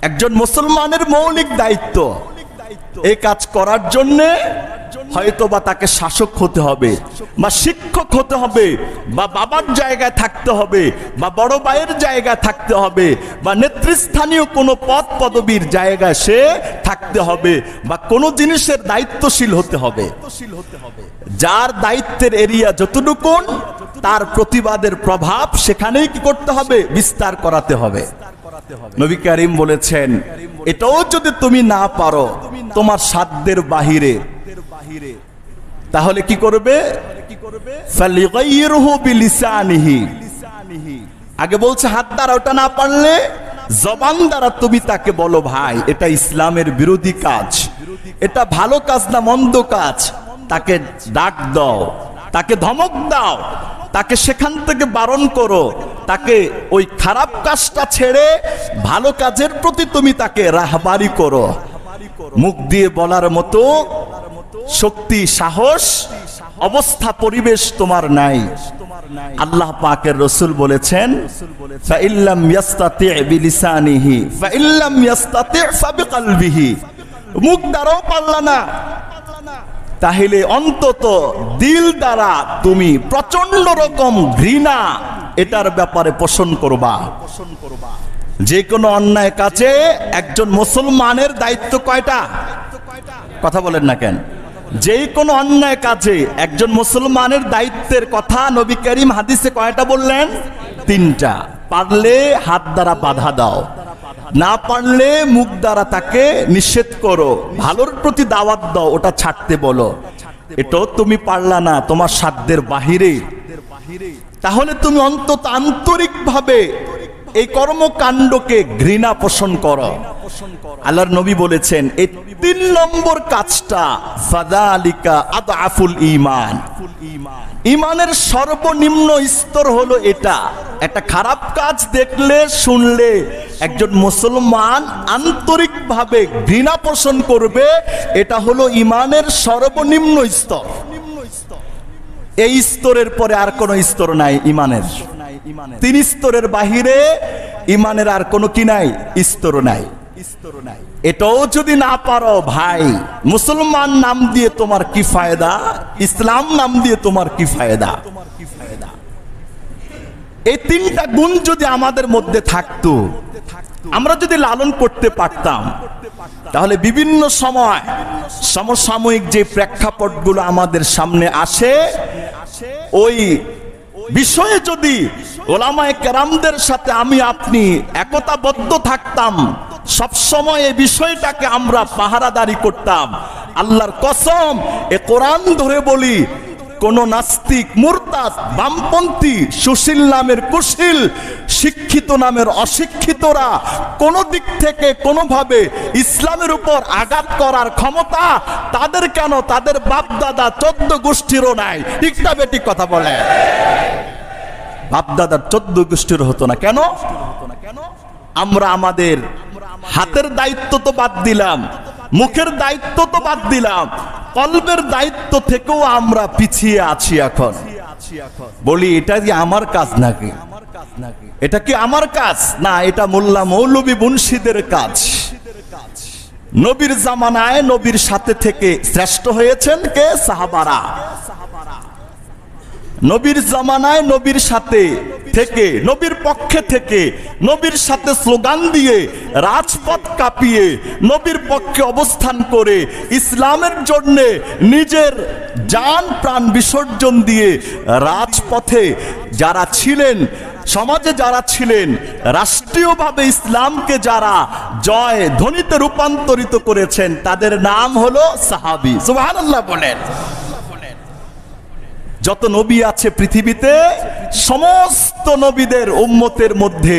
একজন মুসলমানের মৌলিক দায়িত্ব এই কাজ করার জন্যে হয়তোবা তাকে শাসক হতে হবে বা শিক্ষক হতে হবে বা বাবার জায়গায় থাকতে হবে বা বড় ভাইয়ের জায়গায় থাকতে হবে বা নেতৃস্থানীয় কোনো পদ পদবীর জায়গায় সে থাকতে হবে বা কোনো জিনিসের দায়িত্বশীল হতে হবে। যার দায়িত্বের এরিয়া যতটুকু তার প্রতিবাদের প্রভাব সেখানেই কি করতে হবে, বিস্তার করাতে হবে। নবী করিম বলেছেন এটাও যদি তুমি না পারো তোমার সাধ্যের বাহিরে, তাহলে কি করবে, ফালিগাইরহু বিলিসানিহি, আগে বলছে হাত দ্বারা, ওটা না পারলে জবান দ্বারা তুমি তাকে বলো ভাই এটা ইসলামের বিরোধী কাজ, এটা ভালো কাজ না মন্দ কাজ, তাকে ডাক দাও, তাকে ধমক দাও, তাকে সেখান থেকে বারণ করো, তাকে ওই খারাপ কাজটা ছেড়ে ভালো কাজের প্রতি তুমি তাকে রাহবারি করো। মুখ দিয়ে বলার মতো শক্তি, সাহস, অবস্থা, পরিবেশ তোমার নাই। আল্লাহ পাকের রাসূল বলেছেন ফাইল্লাম ইয়াস্তাতি' বিলিসানিহি ফাইল্লাম ইয়াস্তাতি' ফাবিকলবিহি, মুখ দ্বারাও পারলা না তাহলে অন্তত দিল দ্বারা তুমি প্রচন্ড রকম ঘৃণা এটার ব্যাপারে পোষণ করবা। যে কোনো অন্যায় কাজে একজন মুসলমানের দায়িত্ব কয়টা, কথা বলেন না কেন? যে কোনো অন্যায় কাজে একজন মুসলমানের দায়িত্বের কথা নবী করিম হাদিসে কয়টা বললেন? 3টা। পারলে হাত দ্বারা বাধা দাও, না পারলে মুখ দ্বারা তাকে নিষেধ করো, ভালোর প্রতি দাওয়াত দাও, ওটা ছাড়তে বলো। এটাও তুমি পারলা না, তোমার সাধ্যের বাহিরে, তাহলে তুমি অন্তত আন্তরিকভাবে এই কর্মকাণ্ডকে ঘৃণা পোষণ করো। আল্লাহর নবী বলেছেন এই 3 নম্বর কাজটা ফাযালিকা আদআফুল ঈমান, ঈমানের সর্বনিম্ন স্তর হলো এটা। একটা খারাপ কাজ দেখলে শুনলে একজন মুসলমান আন্তরিকভাবে ঘৃণা পোষণ করবে, এটা হলো ঈমানের সর্বনিম্ন স্তর। এই স্তরের পরে আর কোনো স্তর নাই ঈমানের। 3 স্তরের বাহিরে ঈমানের আর কোনো কি নাই, স্তর নাই। এটাও যদি না পারো ভাই, মুসলমান নাম দিয়ে তোমার কি ফায়দা, ইসলাম নাম দিয়ে তোমার কি ফায়দা? এই 3টা গুণ যদি আমাদের মধ্যে থাকতো, আমরা যদি লালন করতে পারতাম, তাহলে বিভিন্ন সময় সমসাময়িক যে প্রেক্ষাপটগুলো আমাদের সামনে আসে, ওই বিষয়ে যদি ওলামায়ে কেরামদের সাথে আমি আপনি একতাবদ্ধ থাকতাম, সব সময় এই বিষয়টাকে আমরা পাহারাদারি করতাম, আল্লাহর কসম এ কোরআন ধরে বলি, কোন নাস্তিক, মুরতাদ, বামপন্থী, সুশীল নামের কুশীল, শিক্ষিত নামের অশিক্ষিতরা কোন দিক থেকে কোনোভাবে ইসলামের উপর আঘাত করার ক্ষমতা তাদের কেন, তাদের বাপ দাদা 14 গোষ্ঠীরও নাই। ঠিকটা বেঠিক কথা বলে? বাপ দাদার 14 গোষ্ঠীর হতো না কেন? আমরা আমাদের হাতের দায়িত্ব তো বাদ দিলাম, মুখের দায়িত্ব তো বাদ দিলাম, কলবের দায়িত্ব থেকেও আমরা পিছিয়ে আছি। এখন বলি এটা কি আমার কাজ নাকি? এটা কি আমার কাজ না, এটা মোল্লা মৌলবী মুন্সিদের কাজ। নবীর জামানায় নবীর সাথে থেকে শ্রেষ্ঠ হয়েছেন কে? সাহাবারা। নবীর জামানায় নবীর সাথে থেকে, নবীর পক্ষে থেকে, নবীর সাথে স্লোগান দিয়ে, রাজপথ কাঁপিয়ে, নবীর পক্ষে অবস্থান করে, ইসলামের জন্য নিজের জান প্রাণ বিসর্জন দিয়ে রাজপথে যারা ছিলেন, সমাজে যারা ছিলেন, রাষ্ট্রীয়ভাবে ইসলামকে যারা জয় ধ্বনিতে রূপান্তরিত করেছেন, তাদের নাম হলো সাহাবী। সুবহানাল্লাহ বলেন। যত নবী আছে পৃথিবীতে, সমস্ত নবীদের উম্মতের মধ্যে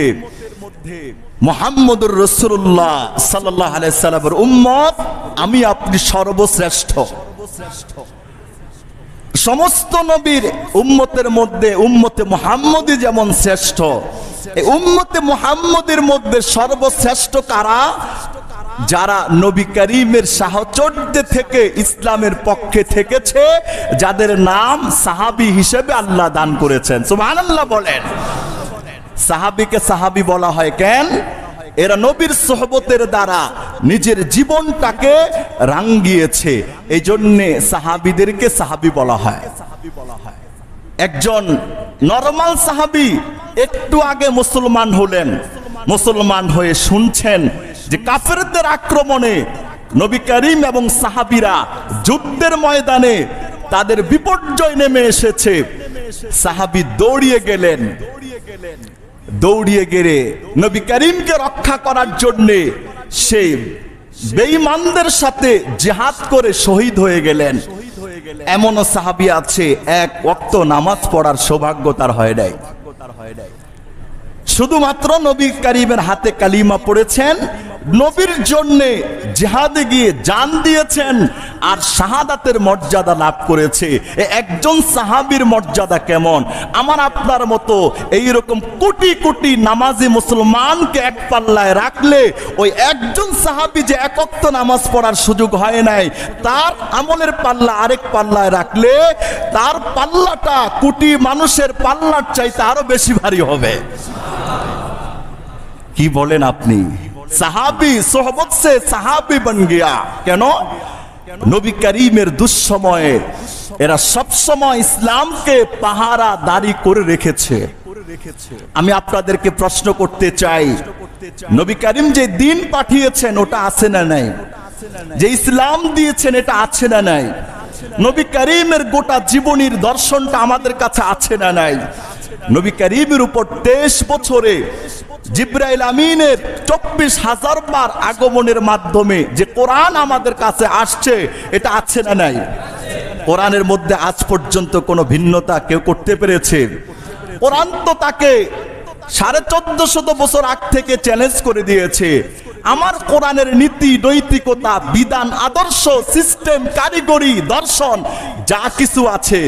মুহাম্মদুর রাসূলুল্লাহ সাল্লাল্লাহু আলাইহি সাল্লামের উম্মত আমি আপনি সর্বশ্রেষ্ঠ। সমস্ত নবীর উম্মতের মধ্যে উম্মতে মুহাম্মদী যেমন শ্রেষ্ঠ, এই উম্মতে মুহাম্মদের মধ্যে সর্বশ্রেষ্ঠ কারা? যারা নবী করিমের সাহচর্য থেকে ইসলামের পক্ষে থেকেছে, যাদের নাম সাহাবী হিসেবে আল্লাহ দান করেছেন। সুবহানাল্লাহ বলেন। সাহাবীকে সাহাবী বলা হয় কেন? এরা নবীর সোহবতের দ্বারা নিজের জীবনটাকে রাঙ্গিয়েছে, এই জন্যে সাহাবীদেরকে সাহাবী বলা হয়। একজন নরমাল সাহাবী একটু আগে মুসলমান হলেন, মুসলমান হয়ে শুনছেন যে কাফেরদের আক্রমণে নবী করিম এবং সাহাবীরা যুদ্ধের ময়দানে তাদের বিপর্যয় নেমে এসেছে। সাহাবী দৌড়িয়ে গেলেন, দৌড়িয়ে গেলে নবী করিমকে রক্ষা করার জন্যে সে বেঈমানদের সাথে জিহাদ করে শহীদ হয়ে গেলেন। এমনও সাহাবী আছে এক ওয়াক্ত নামাজ পড়ার সৌভাগ্য তার হয় নাই, শুধুমাত্র নবী করিমের হাতে কালিমা পড়েছেন, নবীর জন্যে জিহাদে গিয়ে জান দিয়েছেন আর শাহাদাতের মর্যাদা লাভ করেছে। একজন সাহাবীর মর্যাদা কেমন? আমার আপনার মতো এইরকম কোটি কোটি নামাজি মুসলমানকে এক পাল্লায় রাখলে ওই একজন সাহাবী যে এক ওয়াক্ত নামাজ পড়ার সুযোগ হয় নাই, তার আমলের পাল্লা আরেক পাল্লায় রাখলে তার পাল্লাটা কোটি মানুষের পাল্লার চাইতে আরো বেশি ভারী হবে। কি বলেন আপনি? সাহাবী সোহবত সে সাহাবী বন গিয়া। কেন? নবী করিমের দুঃসময়ে এরা সব সময় ইসলামকে পাহারা দাঁড়ি করে রেখেছে। আমি আপনাদেরকে প্রশ্ন করতে চাই, নবী করিম যে দিন পাঠিয়েছেন ওটা আছে না নাই? যে ইসলাম দিয়েছেন এটা আছে না নাই? নবী করিমের গোটা জীবনীর দর্শনটা আমাদের কাছে আছে না নাই? নবী করিমের উপর 23 বছরে জিবরাইল আমিনের 24,000 বার আগমনের মাধ্যমে যে কোরআন আমাদের কাছে আসছে এটা আছে না নাই? কোরআনের মধ্যে আজ পর্যন্ত কোনো ভিন্নতা কেউ করতে পেরেছে? কোরআন তো তাকে 1450 বছর আগ থেকে চ্যালেঞ্জ করে দিয়েছে। আমার কোরআনের নীতি নৈতিকতা বিধান আদর্শ সিস্টেম কারিগরি দর্শন যা কিছু আছে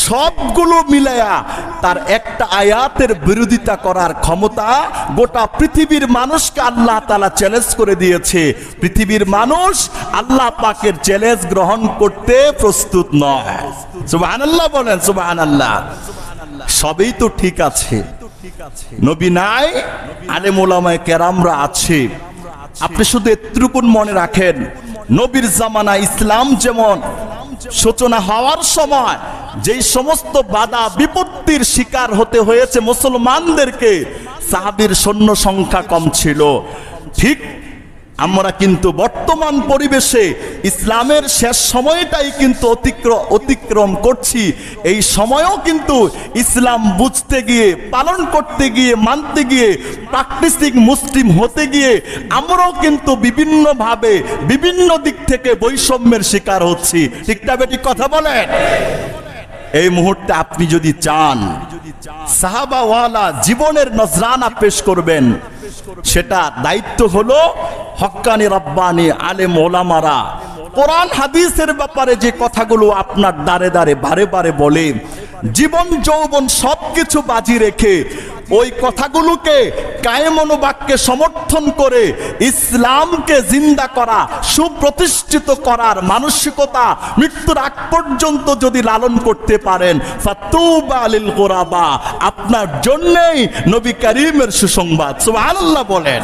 সবগুলো মিলায়া তার একটা আয়াতের বিরোধিতা করার ক্ষমতা গোটা পৃথিবীর মানুষকে আল্লাহ তাআলা চ্যালেঞ্জ করে দিয়েছে। পৃথিবীর মানুষ আল্লাহ পাকের চ্যালেঞ্জ গ্রহণ করতে প্রস্তুত নয়। সুবহানাল্লাহ বলেন, সুবহানাল্লাহ। সবই তো ঠিক আছে, নবী নাই, আলেম ওলামায়ে কেরামরা আছে। আপনি শুধু এতটুকু মনে রাখেন, নবীর জামানা ইসলাম যেমন সূচনা হওয়ার সময় যেই সমস্ত বাধা বিপত্তির শিকার হতে হয়েছে মুসলমানদেরকে, সাহাবীর সৈন্য সংখ্যা কম ছিল। ঠিক আমরা কিন্তু বর্তমান পরিবেশে ইসলামের শেষ সময়টাই কিন্তু অতিক্রম করছি। এই সময়ও কিন্তু ইসলাম বুঝতে গিয়ে, পালন করতে গিয়ে, মানতে গিয়ে, প্র্যাকটিসিং মুসলিম হতে গিয়ে আমরাও কিন্তু বিভিন্নভাবে বিভিন্ন দিক থেকে বৈষম্যের শিকার হচ্ছি। ঠিকটা বেঠিক কথা বলেন? এই মুহূর্তে আপনি যদি চান সাহাবাওয়ালা জীবনের নজরানা পেশ করবেন, সেটা দায়িত্ব হলো হক্কানি রব্বানি আলেম ওলামারা কোরআন হাদিসের ব্যাপারে যে কথাগুলো আপনার দাঁড়ে দাঁড়ে বারে বারে বলে, জীবন যৌবন সবকিছু বাজি রেখে ওই কথাগুলোকে কায়েম বাক্যে সমর্থন করে ইসলামকে জিন্দা করা, সুপ্রতিষ্ঠিত করার মানসিকতা মৃত্যুর আগ পর্যন্ত যদি লালন করতে পারেন, ফাতুবা লিল গুরাবা, আপনার জন্যই নবী করিমের সুসংবাদ। সুবহানাল্লাহ বলেন,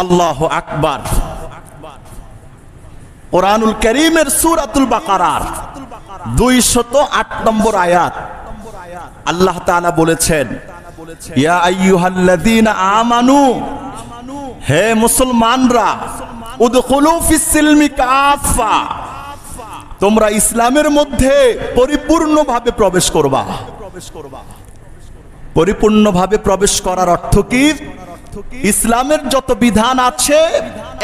আল্লাহু আকবার। কোরআনুল কারীমের সূরাতুল বাকারার 208 নম্বর আয়াত আল্লাহ তাআলা বলেছেন, ইয়া আইয়ুহাল্লাযীনা আমানু, হে মুসলমানরা, উদখুলু ফিস সিলমি কাফা, তোমরা ইসলামের মধ্যে পরিপূর্ণভাবে প্রবেশ করবা। পরিপূর্ণভাবে প্রবেশ করার অর্থ কি? ইসলামের যত বিধান আছে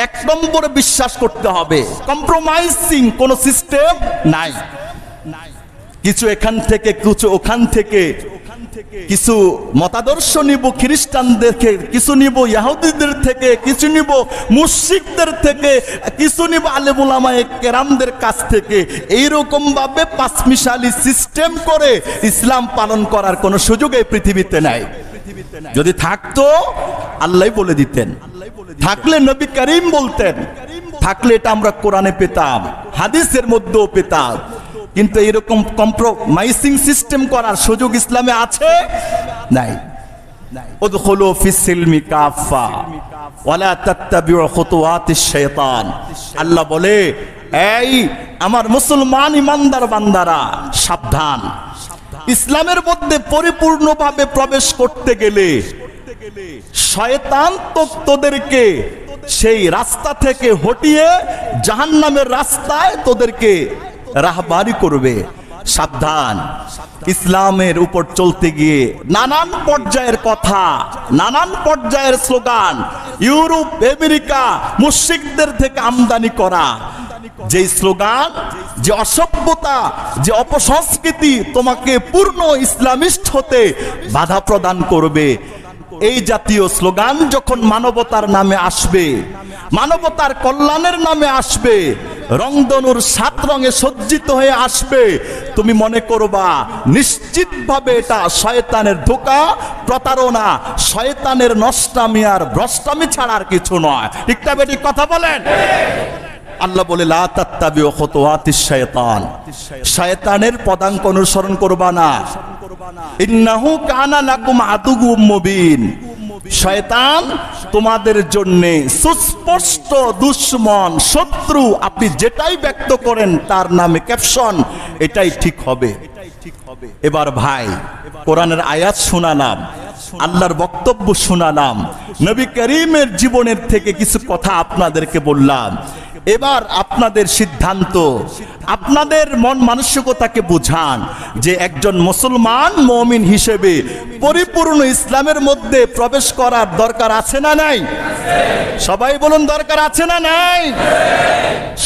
1 নম্বরে বিশ্বাস করতে হবে, কম্প্রোমাইজিং কোনো সিস্টেম নাই। কিছু এখান থেকে কিছু ওখান থেকে কিছু মতাদর্শ নিব খ্রিস্টানদের থেকে, কিছু নিব ইহুদিদের থেকে, কিছু নিব মুশরিকদের থেকে, কিছু নিব আলেম উলামায়ে কেরামদের কাছ থেকে। এইরকম ভাবে পাঁচমিশালি সিস্টেম করে ইসলাম পালন করার কোনো সুযোগ এই পৃথিবীতে নাই। যদি থাকতো আল্লাহ বলে দিতেন, থাকলে নবী করিম বলতেন, থাকলে এটা আমরা কোরআনে পেতাম, হাদিসের মধ্যেও পেতাম। কিন্তু এরকম কম্প্রোমাইজিং সিস্টেম করার সুযোগ ইসলামে আছে নাই। উদখুলু ফিস সিলমি কাফা ওয়ালা তাত্তাবিউ খুতুওয়াতিশ শাইতান। আল্লাহ বলে, এই আমার মুসলমান ইমানদার বান্দারা সাবধান, ইসলামের মধ্যে পরিপূর্ণভাবে প্রবেশ করতে গেলে শয়তান তো তোদেরকে সেই রাস্তা থেকে হটিয়ে জাহান্নামের রাস্তায় তোদেরকে রাহবারি করবে। সাবধান, ইসলামের উপর চলতে গিয়ে নানান পর্যায়ের কথা, নানান পর্যায়ের স্লোগান ইউরোপ আমেরিকা মুশরিকদের থেকে আমদানি করা, যে স্লোগান, যে অসভ্যতা, যে অপসংস্কৃতি তোমাকে পূর্ণ ইসলামিস্ট হতে বাধা প্রদান করবে, এই জাতীয় স্লোগান যখন মানবতার নামে আসবে, মানবতার কল্যাণের নামে আসবে, রংধনুর 7 রঙে সজ্জিত হয়ে আসবে, তুমি মনে করবা নিশ্চিতভাবে এটা শয়তানের ধোঁকা, প্রতারণা, শয়তানের নষ্টামি আর ভ্রষ্টামি ছাড়ার কিছু নয়। ঠিক না বেঠিক কথা বলেন? আল্লাহ বলে, লা তাত্তাবিউ খুতুওয়াতিশ শাইতান, শয়তানের পদাঙ্ক অনুসরণ করবা না। ইন্নাহু কানা লাকুম আদুউম মুবিন, শয়তান তোমাদের জন্য সুস্পষ্ট দুশমন, শত্রু। আপনি যেটাই ব্যক্ত করেন তার নামে ক্যাপশন, এটাই ঠিক হবে। এবার ভাই, কোরআনের আয়াত শোনালাম, আল্লাহর বক্তব্য শোনালাম, নবী করিমের জীবনের থেকে কিছু কথা আপনাদেরকে বললাম। এবার আপনাদের সিদ্ধান্ত, আপনাদের মন মানসিকতাকে বুঝান যে একজন মুসলমান মুমিন হিসেবে পরিপূর্ণ ইসলামের মধ্যে প্রবেশ করার দরকার আছে না নাই? সবাই বলুন, দরকার আছে না নাই?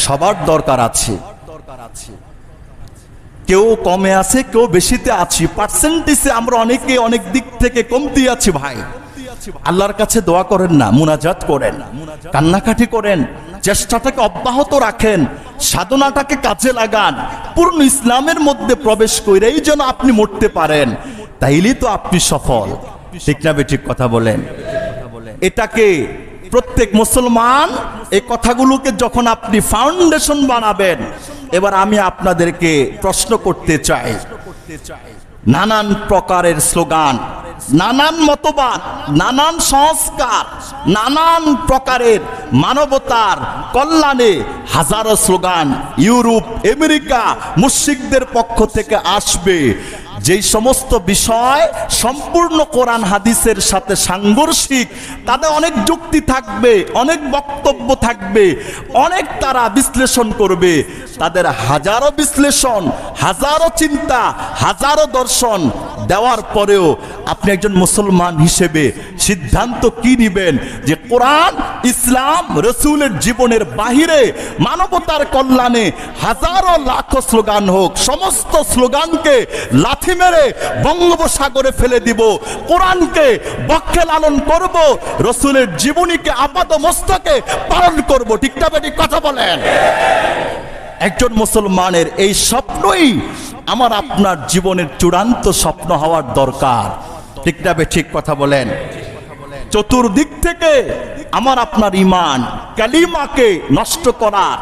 সবার দরকার আছে। কেউ কমে আছে, কেউ বেশিতে আছি, পার্সেন্টেজে আমরা অনেকে অনেক দিক থেকে কমতি আছি। ভাই, আল্লাহর কাছে দোয়া করেন না, মুনাজাত করেন, কান্নাকাটি করেন, চেষ্টাটাকে অব্যাহত রাখেন, সাধনাটাকে কাজে লাগান, পূর্ণ ইসলামের মধ্যে প্রবেশ করেই যেন আপনি মরতে পারেন, তাইলেই তো আপনি সফল। ঠিক না বেঠিক কথা বলেন? এটাকে প্রত্যেক মুসলমান এই কথাগুলোকে যখন আপনি ফাউন্ডেশন বানাবেন, এবার আমি আপনাদেরকে প্রশ্ন করতে চাই, নানান প্রকারের স্লোগান, নানান মতবাদ, নানান সংস্কার, নানান প্রকারের মানবতার কল্যাণে হাজারো স্লোগান ইউরোপ আমেরিকা মুশরিকদের পক্ষ থেকে আসবে, যেই সমস্ত বিষয় সম্পূর্ণ কোরআন হাদিসের সাথে সাংঘর্ষিক, তাদের অনেক যুক্তি থাকবে, অনেক বক্তব্য থাকবে, অনেক তারা বিশ্লেষণ করবে, তাদের হাজারো বিশ্লেষণ, হাজারো চিন্তা, হাজারো দর্শন দেওয়ার পরেও আপনি একজন মুসলমান হিসেবে সিদ্ধান্ত কি নেবেন যে কোরআন ইসলাম রাসূলের জীবনের বাহিরে মানবতার কল্যাণে হাজারো লাখো স্লোগান হোক, সমস্ত স্লোগানকে লাথি মেরে বঙ্গোপসাগরে ফেলে দিব, কোরআনকে বক্ষে লালন করব, রাসূলের জীবনীকে আপাদমস্তকে পালন করব। ঠিক না বেঠিক কথা বলেন? একজন মুসলমানের এই স্বপ্নই আমার আপনার জীবনের চূড়ান্ত স্বপ্ন হওয়ার দরকার। ঠিক না বেঠিক কথা বলেন? চতুর্দিক থেকে আমার আপনার ঈমান কালিমাকে নষ্ট করার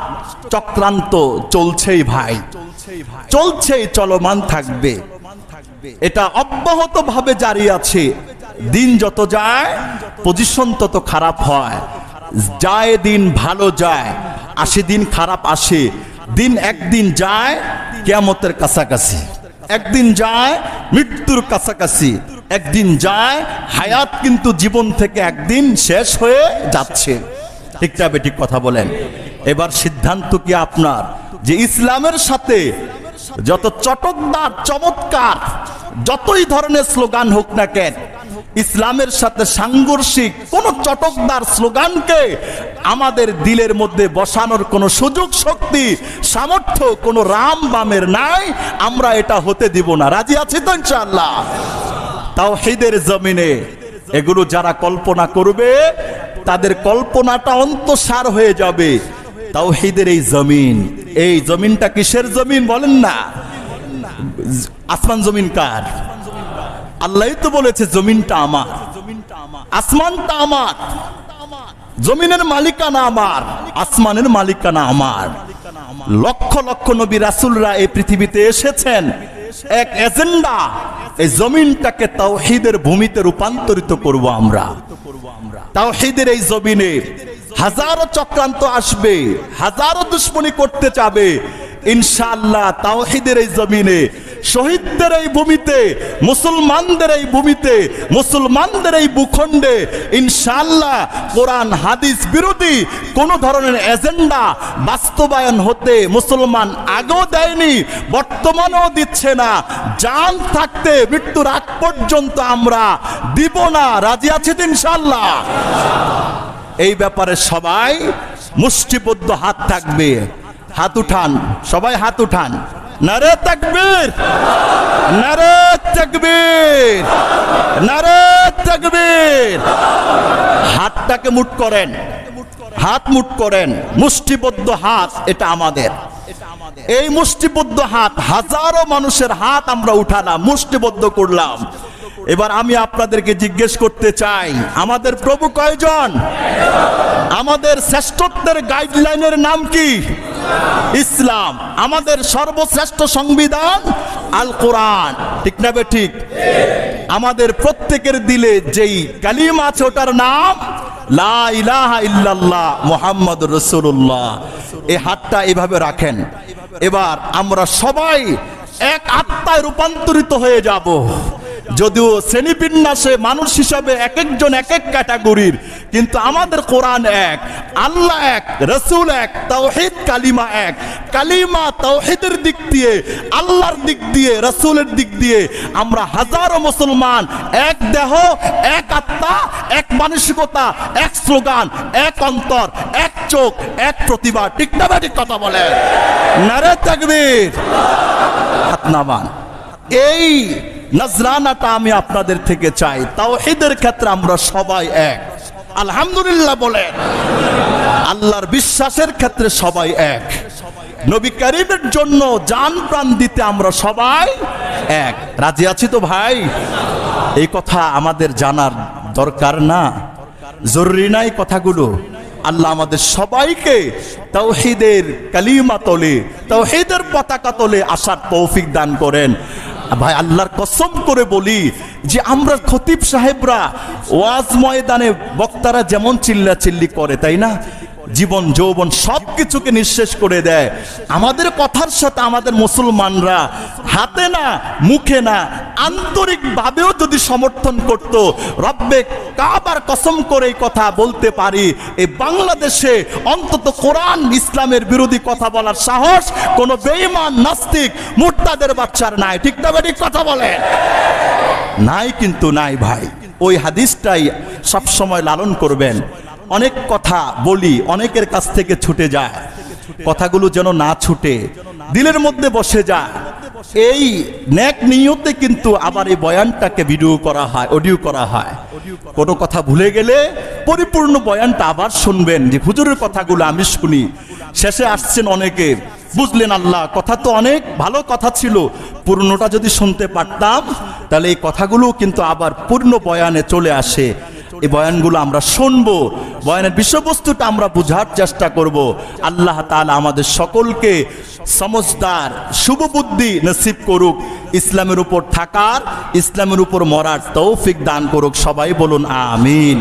চক্রান্ত চলছেই ভাই, চলছেই, চলমান থাকবে, এটা অব্যাহত ভাবে জারি আছে। দিন যত যায় পজিশন তত খারাপ হয়, যায় দিন ভালো যায়, আসে দিন খারাপ আসে, দিন একদিন যায় কিয়ামতের কাছাকাছি, একদিন যায় মৃত্যুর কাছাকাছি, একদিন যায় হায়াত কিন্তু জীবন থেকে একদিন শেষ হয়ে যাচ্ছে। ঠিক না বেঠিক কথা বলেন? এবার সিদ্ধান্ত কি আপনার যে ইসলামের সাথে যত চটকদার চমৎকার যতই ধরনের স্লোগান হোক না কেন, ইসলামের সাথে সাংঘর্ষিক কোন চটকদার স্লোগানকে আমাদের দিলের মধ্যে বসানোর কোনো সুযোগ শক্তি সামর্থ্য কোনো রাম বামের নাই, আমরা এটা হতে দিব না। রাজি আছি তো ইনশাআল্লাহ? তাওহীদের জমিনে এগুলো যারা কল্পনা করবে তাদের কল্পনাটা অন্তঃসার হয়ে যাবে। তাওহীদের এই জমিনটা কিসের জমিন বলেন না? আসমান জমিন কার? আল্লাহই তো বলেছে জমিনটা আমার, আসমানটা আমার। জমিনের মালিকানা আমার, আসমানের মালিকানা আমার। লক্ষ লক্ষ নবী রাসূলরা এই পৃথিবীতে এসেছেন এক এজেন্ডা, এই জমিনটাকে তাওহীদের ভূমিতে রূপান্তরিত করব আমরা। তাওহীদের এই জমিনে হাজারো চক্রান্ত আসবে, হাজারো দুশ্মনী করতে চাবে, ইনশাআল্লাহ তাওহীদের এই জমিনে, শহীদদের এই ভূমিতে, মুসলমানদের এই ভূমিতে, মুসলমানদের এই ভূখণ্ডে ইনশাআল্লাহ কোরআন হাদিস বিরোধী কোন ধরনের এজেন্ডা বাস্তবায়ন হতে মুসলমান আগেও দেয়নি, বর্তমানেও দিচ্ছে না। জান থাকতে মৃত্যুর আগ পর্যন্ত আমরা দিব না। রাজি আছি তো ইনশাআল্লাহ? এই ব্যাপারে সবাই মুষ্টিবদ্ধ হাত থাকবে। হাত উঠান, সবাই হাত উঠান। নারে তাকবীর, নারে তাকবীর, নারে তাকবীর। হাতটাকে মুঠ করেন, হাত মুঠ করেন, মুষ্টিবদ্ধ হাত এটা আমাদের। এই মুষ্টিবদ্ধ হাত, হাজারো মানুষের হাত আমরা উঠালাম, মুষ্টিবদ্ধ করলাম। এবার আমি আপনাদেরকে জিজ্ঞেস করতে চাই, আমাদের প্রভু কয়জন? আমাদের শ্রেষ্ঠত্বের গাইডলাইনের নাম কি? ইসলাম। আমাদের সর্বশ্রেষ্ঠ সংবিধান আল কোরআন, ঠিক না ঠিক? আমাদের প্রত্যেকের দিলে যেই কালিমা আছে ওটার নাম লা ইলাহা ইল্লাল্লাহ মুহাম্মাদুর রাসূলুল্লাহ। এই হাতটা এভাবে রাখেন। এবার আমরা সবাই এক আত্মায় রূপান্তরিত হয়ে যাব। যদিও শ্রেণীবিন্যাসে মানুষ হিসাবে এক একজন এক এক ক্যাটাগরির, কিন্তু আমাদের কোরআন এক, আল্লাহ এক, রাসূল এক, তাওহীদ কালিমা এক। কালিমা তাওহীদের দিক দিয়ে, আল্লাহর দিক দিয়ে, রাসূলের দিক দিয়ে আমরা হাজারো মুসলমান, এক দেহ, এক আত্মা, এক মানসিকতা, এক স্লোগান, এক অন্তর, এক চোখ, এক প্রতিভা। ঠিক না ঠিক কথা বলে? নারে তাকবীর, হাত নামান। এই নজরানাটা আমি আপনাদের থেকে চাই। তাওহীদের ক্ষেত্রে আমরা সবাই এক, আলহামদুলিল্লাহ বলেন। আল্লাহর বিশ্বাসের ক্ষেত্রে সবাই এক। নবী করিমের জন্য জান প্রাণ দিতে আমরা সবাই এক। রাজি আছি তো ভাই? এই কথা আমাদের জানার দরকার না? জরুরি নাই কথাগুলো? আল্লাহ আমাদের সবাইকে তাওহীদের কালিমা তলে, তাওহীদের পতাকা তলে আসার তৌফিক দান করেন। ভাই আল্লাহর কসম করে বলি যে আমরা খতিব সাহেবরা ওয়াজ ময়দানে বক্তারা যেমন চিল্লাচিল্লি করে, তাই না? জীবন যৌবন সবকিছুকে নিঃশেষ করে দেয়। আমাদের কথার সাথে আমাদের মুসলমানরা হাতে না, মুখে না, আন্তরিকভাবেও যদি সমর্থন করত, রব্বে কাবার কসম করে এই কথা বলতে পারি, এই বাংলাদেশে অন্তত কোরআন ইসলামের বিরোধী কথা বলার সাহস কোন বেঈমান নাস্তিক মুরতাদের বাচ্চার নাই। ঠিক না ঠিক কথা বলে? নাই, কিন্তু নাই ভাই। ওই হাদিসটাই সবসময় লালন করবেন। অনেক কথা বলি, অনেকের কাছ থেকে ছুটে যায়, কথাগুলো যেন না ছুটে, দিলের মধ্যে বসে যায়। এই নেক নিয়তে কিন্তু আবার এই বয়ানটাকে ভিডিও করা হয়, অডিও করা হয়। কোনো কথা ভুলে গেলে পরিপূর্ণ বয়ানটা আবার শুনবেন, যে হুজুরের কথাগুলো আমি শুনি। শেষে আসছেন অনেকে, বুঝলেন আল্লাহ কথা তো অনেক ভালো কথা ছিল, পূর্ণটা যদি শুনতে পারতাম তাহলে এই কথাগুলো কিন্তু আবার পূর্ণ বয়ানে চলে আসে। এই বয়ানগুলো আমরা শুনবো, বয়ানের বিষয়বস্তুটা আমরা বুঝার চেষ্টা করব। আল্লাহ তাআলা আমাদের সকলকে সমজদার শুভবুদ্ধি নসিব করুক, ইসলামের উপর থাকার, ইসলামের উপর মরার তৌফিক দান করুক। সবাই বলুন আমিন।